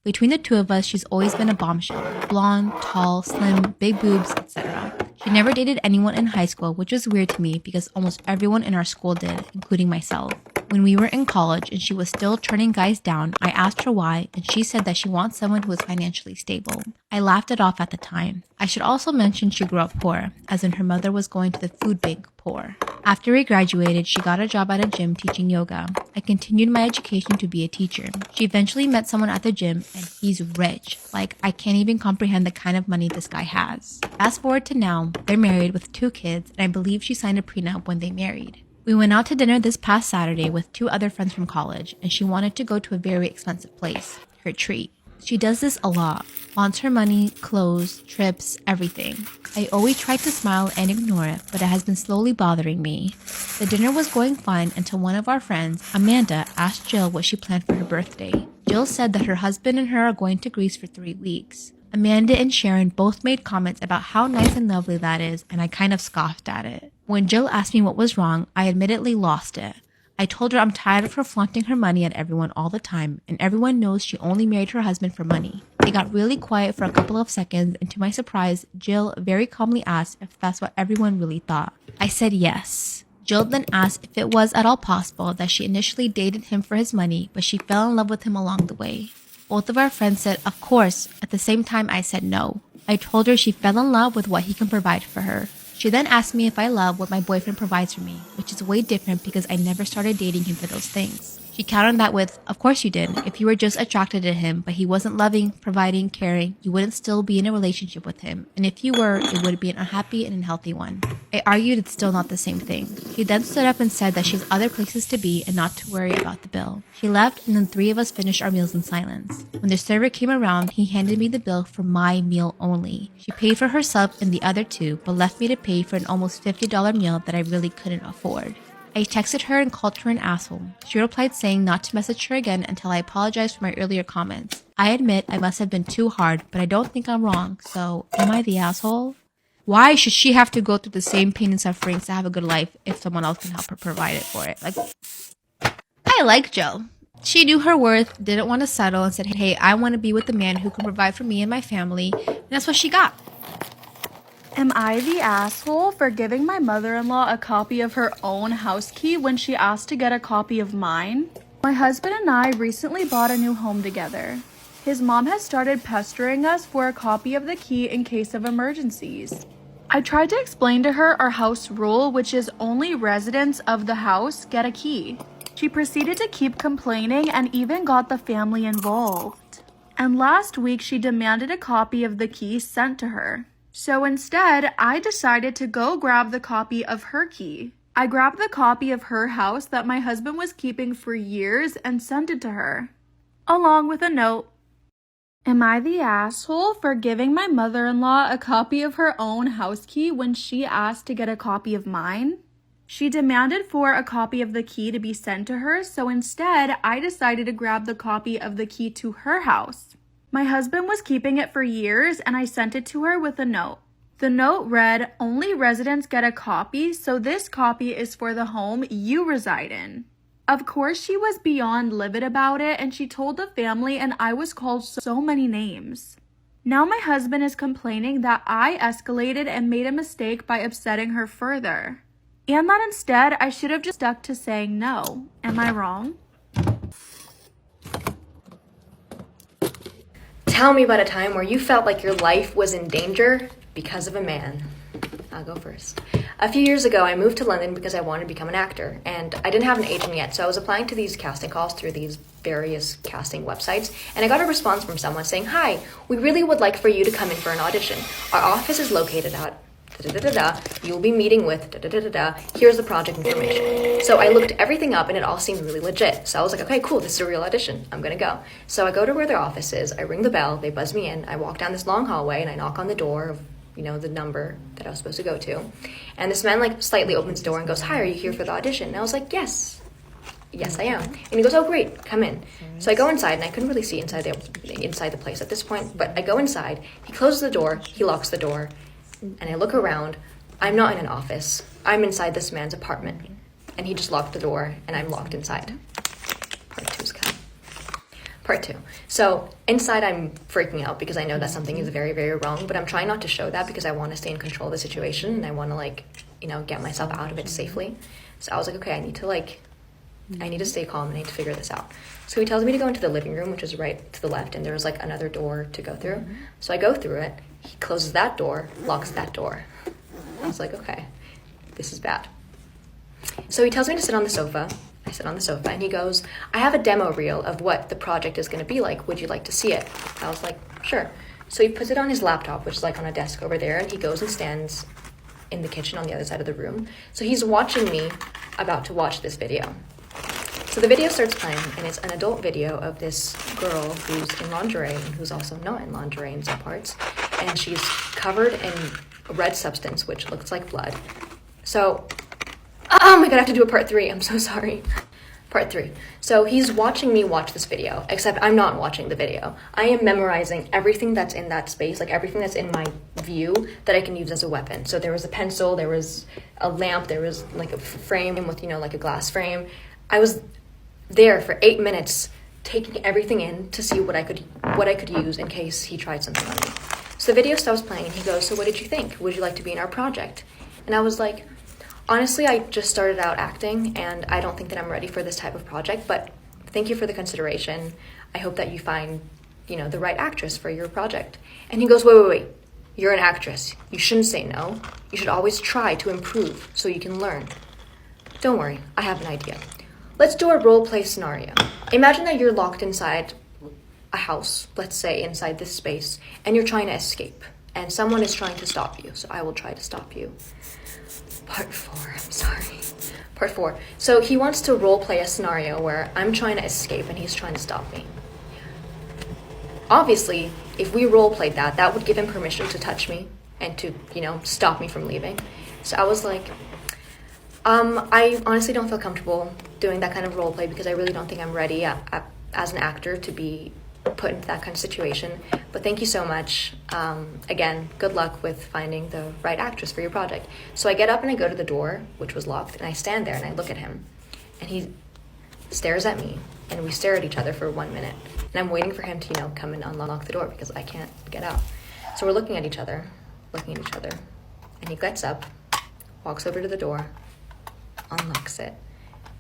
Between the two of us, she's always been a bombshell. Blonde, tall, slim, big boobs, etc. She never dated anyone in high school, which was weird to me because almost everyone in our school did, including myself. When we were in college and she was still turning guys down, I asked her why, and she said that she wants someone who is financially stable. I laughed it off at the time. I should also mention she grew up poor, as in her mother was going to the food bank poor. After we graduated, she got a job at a gym teaching yoga. I continued my education to be a teacher. She eventually met someone at the gym, and he's rich. Like, I can't even comprehend the kind of money this guy has. Fast forward to now, they're married with 2 kids, and I believe she signed a prenup when they married. We went out to dinner this past Saturday with 2 other friends from college, and she wanted to go to a very expensive place, her treat. She does this a lot. Wants her money, clothes, trips, everything. I always try to smile and ignore it, but it has been slowly bothering me. The dinner was going fine until one of our friends, Amanda, asked Jill what she planned for her birthday. Jill said that her husband and her are going to Greece for 3 weeks. Amanda and Sharon both made comments about how nice and lovely that is, and I kind of scoffed at it. When Jill asked me what was wrong, I admittedly lost it. I told her I'm tired of her flaunting her money at everyone all the time, and everyone knows she only married her husband for money. It got really quiet for a couple of seconds, and to my surprise, Jill very calmly asked if that's what everyone really thought. I said yes. Jill then asked if it was at all possible that she initially dated him for his money, but she fell in love with him along the way. Both of our friends said, of course. At the same time, I said no. I told her she fell in love with what he can provide for her. She then asked me if I love what my boyfriend provides for me, which is way different because I never started dating him for those things. She countered that with, of course you did. If you were just attracted to him, but he wasn't loving, providing, caring, you wouldn't still be in a relationship with him. And if you were, it would be an unhappy and unhealthy one. I argued it's still not the same thing. She then stood up and said that she has other places to be and not to worry about the bill. She left and then 3 of us finished our meals in silence. When the server came around, he handed me the bill for my meal only. She paid for herself and the other 2, but left me to pay for an almost $50 meal that I really couldn't afford. I texted her and called her an asshole. She replied saying not to message her again until I apologized for my earlier comments. I admit I must have been too hard, but I don't think I'm wrong, so am I the asshole? Why should she have to go through the same pain and suffering to have a good life if someone else can help her provide it for it? I like Jill. She knew her worth, didn't want to settle, and said, hey, I want to be with the man who can provide for me and my family, and that's what she got. Am I the asshole for giving my mother-in-law a copy of her own house key when she asked to get a copy of mine? My husband and I recently bought a new home together. His mom has started pestering us for a copy of the key in case of emergencies. I tried to explain to her our house rule, which is only residents of the house get a key. She proceeded to keep complaining and even got the family involved. And last week she demanded a copy of the key sent to her. So instead, I decided to go grab the copy of her key. I grabbed the copy of her house that my husband was keeping for years and sent it to her, along with a note. Am I the asshole for giving my mother-in-law a copy of her own house key when she asked to get a copy of mine? She demanded for a copy of the key to be sent to her, so instead, I decided to grab the copy of the key to her house. My husband was keeping it for years, and I sent it to her with a note. The note read, only residents get a copy, so this copy is for the home you reside in. Of course, she was beyond livid about it, and she told the family, and I was called so many names. Now my husband is complaining that I escalated and made a mistake by upsetting her further. And that instead, I should have just stuck to saying no. Am I wrong? Tell me about a time where you felt like your life was in danger because of a man. I'll go first. A few years ago, I moved to London because I wanted to become an actor, and I didn't have an agent yet, so I was applying to these casting calls through these various casting websites, and I got a response from someone saying, hi, we really would like for you to come in for an audition. Our office is located at da-da-da-da-da, you will be meeting with da-da-da-da-da, here's the project information. So I looked everything up and it all seemed really legit. So I was like, okay, cool, this is a real audition, I'm gonna go. So I go to where their office is, I ring the bell, they buzz me in, I walk down this long hallway and I knock on the door of, the number that I was supposed to go to. And this man slightly opens the door and goes, hi, are you here for the audition? And I was like, yes I am. And he goes, oh great, come in. So I go inside and I couldn't really see inside the place at this point, but I go inside, he closes the door, he locks the door, and I look around. I'm not in an office. I'm inside this man's apartment. And he just locked the door, and I'm locked inside. Part two. So inside I'm freaking out because I know that something is very, very wrong, but I'm trying not to show that because I want to stay in control of the situation, and I want to get myself out of it safely. So I was like, okay, I need to stay calm, and I need to figure this out. So he tells me to go into the living room, which is right to the left, and there was another door to go through. So I go through it. He closes that door, locks that door. I was like, okay, this is bad. So he tells me to sit on the sofa. I sit on the sofa and he goes, I have a demo reel of what the project is going to be like. Would you like to see it? I was like, sure. So he puts it on his laptop, which is on a desk over there, and he goes and stands in the kitchen on the other side of the room. So he's watching me about to watch this video. So the video starts playing, and it's an adult video of this girl who's in lingerie and who's also not in lingerie in some parts. And she's covered in a red substance, which looks like blood. So, oh my god, I have to do a part 3. I'm so sorry. Part 3. So he's watching me watch this video, except I'm not watching the video. I am memorizing everything that's in that space, like everything that's in my view that I can use as a weapon. So there was a pencil, there was a lamp, there was like a frame with, like a glass frame. I was there for 8 minutes taking everything in to see what I could use in case he tried something on me. So the video stops playing and he goes, "So what did you think? Would you like to be in our project?" And I was like, honestly, I just started out acting and I don't think that I'm ready for this type of project, but thank you for the consideration. I hope that you find, the right actress for your project. And he goes, wait. You're an actress. You shouldn't say no. You should always try to improve so you can learn. Don't worry, I have an idea. Let's do a role play scenario. Imagine that you're locked inside a house, let's say inside this space, and you're trying to escape. And someone is trying to stop you, so I will try to stop you. Part 4, I'm sorry. Part 4. So he wants to role play a scenario where I'm trying to escape and he's trying to stop me. Obviously, if we role played that, that would give him permission to touch me and to, stop me from leaving. So I was like, I honestly don't feel comfortable doing that kind of role play because I really don't think I'm ready as an actor to be put into that kind of situation. But thank you so much. Again, good luck with finding the right actress for your project. So I get up and I go to the door, which was locked, and I stand there and I look at him. And he stares at me, and we stare at each other for 1 minute. And I'm waiting for him to, come and unlock the door because I can't get out. So we're looking at each other. And he gets up, walks over to the door, unlocks it,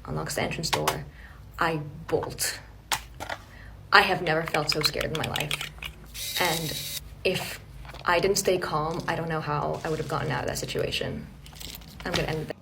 unlocks the entrance door. I bolt. I have never felt so scared in my life. And if I didn't stay calm, I don't know how I would have gotten out of that situation. I'm going to end it there.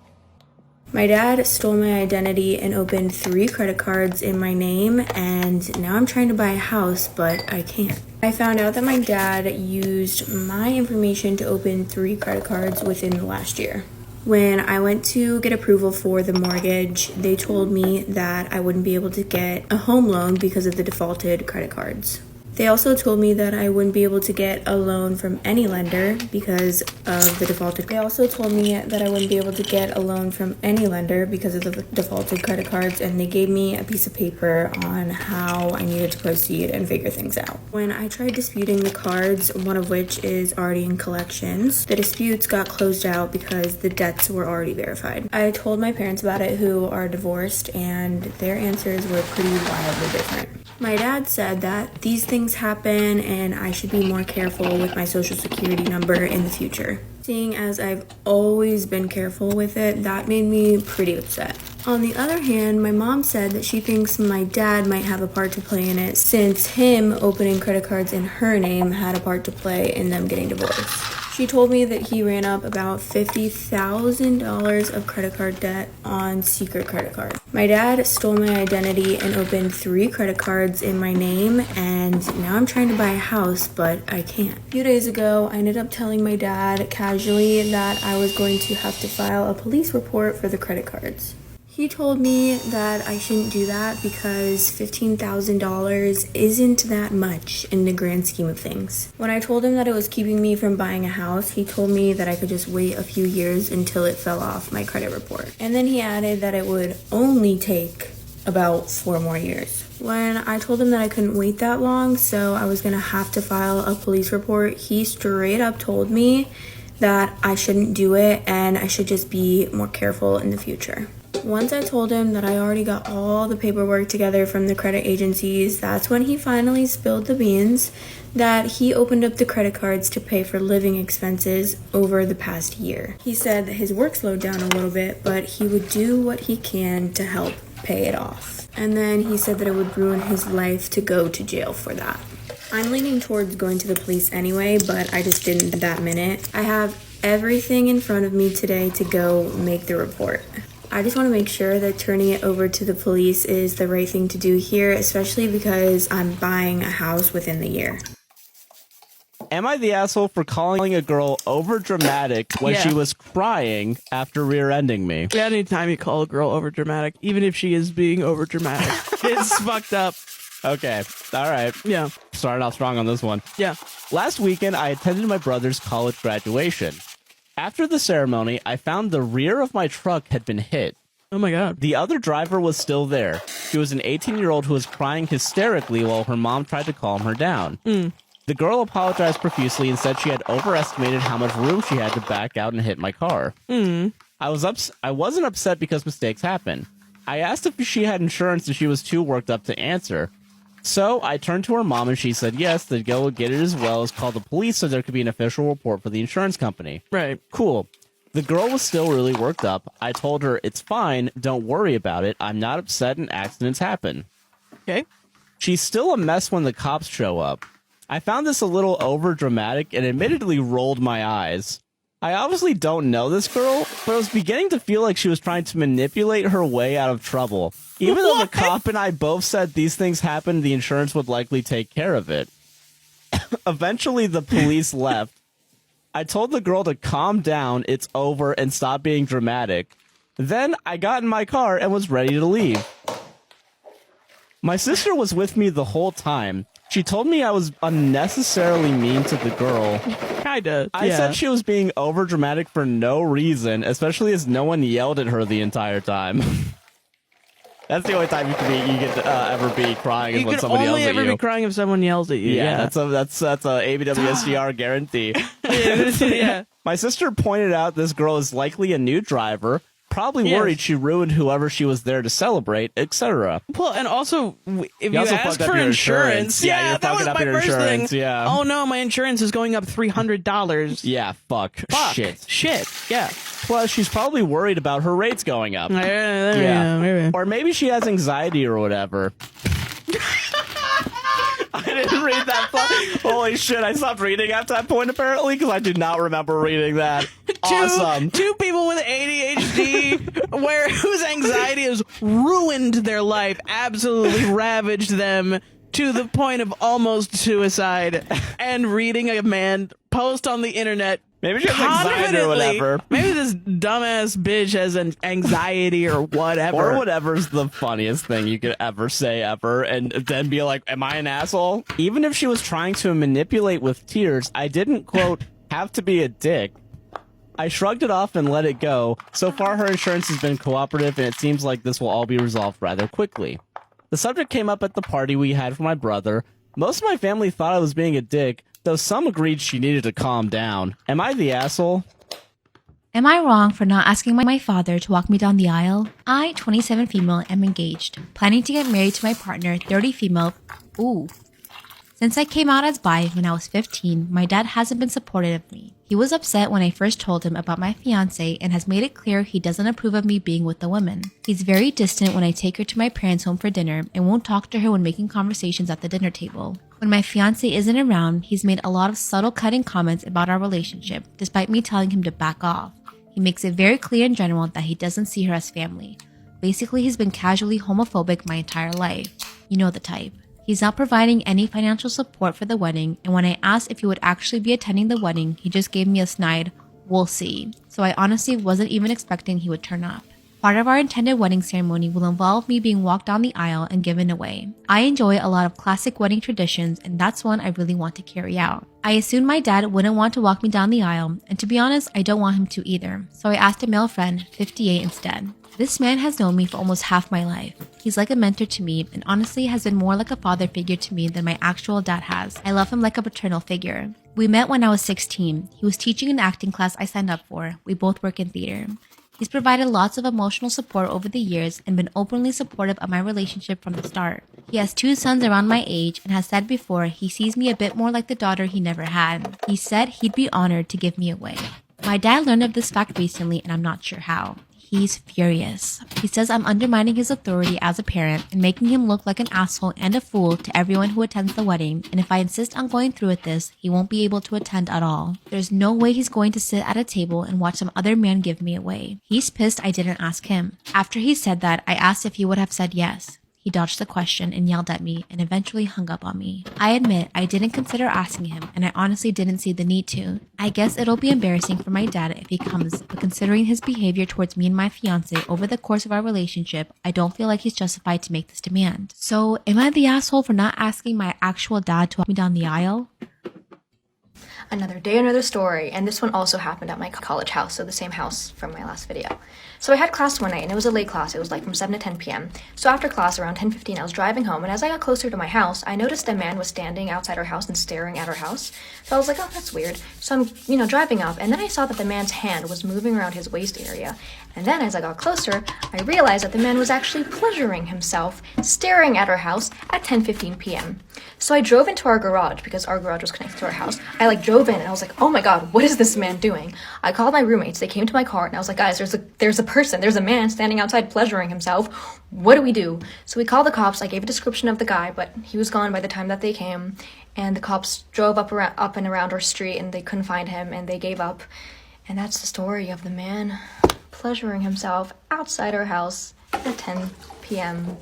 My dad stole my identity and opened 3 credit cards in my name, and now I'm trying to buy a house, but I can't. I found out that my dad used my information to open 3 credit cards within the last year. When I went to get approval for the mortgage, they told me that I wouldn't be able to get a home loan because of the defaulted credit cards. They also told me that I wouldn't be able to get a loan from any lender because of the defaulted. They also told me that I wouldn't be able to get a loan from any lender because of the defaulted credit cards, and they gave me a piece of paper on how I needed to proceed and figure things out. When I tried disputing the cards, one of which is already in collections, the disputes got closed out because the debts were already verified. I told my parents about it, who are divorced, and their answers were pretty wildly different. My dad said that these things happen and I should be more careful with my social security number in the future. Seeing as I've always been careful with it, that made me pretty upset. On the other hand, my mom said that she thinks my dad might have a part to play in it, since him opening credit cards in her name had a part to play in them getting divorced. She told me that he ran up about $50,000 of credit card debt on secret credit cards. My dad stole my identity and opened 3 credit cards in my name, and now I'm trying to buy a house, but I can't. A few days ago, I ended up telling my dad casually that I was going to have to file a police report for the credit cards. He told me that I shouldn't do that because $15,000 isn't that much in the grand scheme of things. When I told him that it was keeping me from buying a house, he told me that I could just wait a few years until it fell off my credit report. And then he added that it would only take about 4 more years. When I told him that I couldn't wait that long, so I was gonna have to file a police report, he straight up told me that I shouldn't do it and I should just be more careful in the future. Once I told him that I already got all the paperwork together from the credit agencies, that's when he finally spilled the beans that he opened up the credit cards to pay for living expenses over the past year. He said that his work slowed down a little bit, but he would do what he can to help pay it off. And then he said that it would ruin his life to go to jail for that. I'm leaning towards going to the police anyway, but I just didn't at that minute. I have everything in front of me today to go make the report. I just want to make sure that turning it over to the police is the right thing to do here, especially because I'm buying a house within the year. Am I the asshole for calling a girl over dramatic when Yeah. she was crying after rear-ending me? Anytime you call a girl over dramatic, even if she is being over dramatic, it's fucked up. Okay, all right. Yeah. Starting off strong on this one. Yeah. Last weekend, I attended my brother's college graduation. After the ceremony, I found the rear of my truck had been hit. Oh my God. The other driver was still there. She was an 18-year-old who was crying hysterically while her mom tried to calm her down. The girl apologized profusely and said she had overestimated how much room she had to back out and hit my car. I wasn't upset because mistakes happen. I asked if she had insurance and she was too worked up to answer. So I turned to her mom and she said yes, they'd go get it as well as call the police so there could be an official report for the insurance company. Right. Cool. The girl was still really worked up. I told her, it's fine, don't worry about it. I'm not upset and accidents happen. Okay. She's still a mess when the cops show up. I found this a little over dramatic and admittedly rolled my eyes. I obviously don't know this girl, but I was beginning to feel like she was trying to manipulate her way out of trouble. Even though the cop and I both said these things happened, the insurance would likely take care of it. Eventually, the police left. I told the girl to calm down, it's over, and stop being dramatic. Then I got in my car and was ready to leave. My sister was with me the whole time. She told me I was unnecessarily mean to the girl. Kinda. I said she was being overdramatic for no reason, especially as no one yelled at her the entire time. That's the only time you get to ever be crying is when somebody yells at you. You can only ever be crying if someone yells at you. Yeah, that's a ABWSDR guarantee. Yeah. My sister pointed out this girl is likely a new driver, probably worried she ruined whoever she was there to celebrate, etc. Well, and also, if you also ask fucked up for your insurance, Yeah, you're that was fucking up my your first insurance, thing. yeah. Oh no, my insurance is going up $300. Yeah, fuck. Shit. Yeah. Plus, she's probably worried about her rates going up. Yeah, maybe. Or maybe she has anxiety or whatever. I didn't read that. Holy shit, I stopped reading at that point, apparently, because I do not remember reading that. Awesome. Two people with ADHD whose anxiety has ruined their life, absolutely ravaged them to the point of almost suicide, and reading a man post on the internet. Maybe she has anxiety or whatever. Maybe this dumbass bitch has an anxiety or whatever. Or whatever's the funniest thing you could ever say ever, and then be like, am I an asshole? Even if she was trying to manipulate with tears, I didn't, quote, have to be a dick. I shrugged it off and let it go. So far, her insurance has been cooperative, and it seems like this will all be resolved rather quickly. The subject came up at the party we had for my brother. Most of my family thought I was being a dick, though some agreed she needed to calm down. Am I the asshole? Am I wrong for not asking my father to walk me down the aisle? I, 27 female, am engaged, planning to get married to my partner, 30 female. Ooh. Since I came out as bi when I was 15, my dad hasn't been supportive of me. He was upset when I first told him about my fiancé and has made it clear he doesn't approve of me being with the women. He's very distant when I take her to my parents' home for dinner and won't talk to her when making conversations at the dinner table. When my fiancé isn't around, he's made a lot of subtle cutting comments about our relationship, despite me telling him to back off. He makes it very clear in general that he doesn't see her as family. Basically, he's been casually homophobic my entire life. You know the type. He's not providing any financial support for the wedding, and when I asked if he would actually be attending the wedding, he just gave me a snide, "We'll see." So I honestly wasn't even expecting he would turn up. Part of our intended wedding ceremony will involve me being walked down the aisle and given away. I enjoy a lot of classic wedding traditions, and that's one I really want to carry out. I assumed my dad wouldn't want to walk me down the aisle, and to be honest, I don't want him to either. So I asked a male friend, 58 instead. This man has known me for almost half my life. He's like a mentor to me and honestly has been more like a father figure to me than my actual dad has. I love him like a paternal figure. We met when I was 16. He was teaching an acting class I signed up for. We both work in theater. He's provided lots of emotional support over the years and been openly supportive of my relationship from the start. He has 2 sons around my age and has said before he sees me a bit more like the daughter he never had. He said he'd be honored to give me away. My dad learned of this fact recently and I'm not sure how. He's furious. He says I'm undermining his authority as a parent and making him look like an asshole and a fool to everyone who attends the wedding, and if I insist on going through with this, he won't be able to attend at all. There's no way he's going to sit at a table and watch some other man give me away. He's pissed I didn't ask him. After he said that, I asked if he would have said yes. he dodged the question and yelled at me and eventually hung up on me. I admit I didn't consider asking him, and I honestly didn't see the need to. I guess it'll be embarrassing for my dad if he comes, but considering his behavior towards me and my fiance over the course of our relationship, I don't feel like he's justified to make this demand. So, am I the asshole for not asking my actual dad to walk me down the aisle? Another day, another story, and this one also happened at my college house, so the same house from my last video. So I had class one night, and it was a late class. It was like from 7 to 10 p.m. So after class, around 10:15, I was driving home, and as I got closer to my house, I noticed a man was standing outside our house and staring at our house. So I was like, oh, that's weird. So I'm, driving up, and then I saw that the man's hand was moving around his waist area. And then as I got closer, I realized that the man was actually pleasuring himself, staring at our house at 10:15 p.m. So I drove into our garage because our garage was connected to our house. I drove in and I was like, oh my God, what is this man doing? I called my roommates. They came to my car and I was like, guys, there's a man standing outside pleasuring himself. What do we do? So we called the cops. I gave a description of the guy, but he was gone by the time that they came. And the cops drove up and around our street and they couldn't find him and they gave up. And that's the story of the man pleasuring himself outside our house at 10 p.m.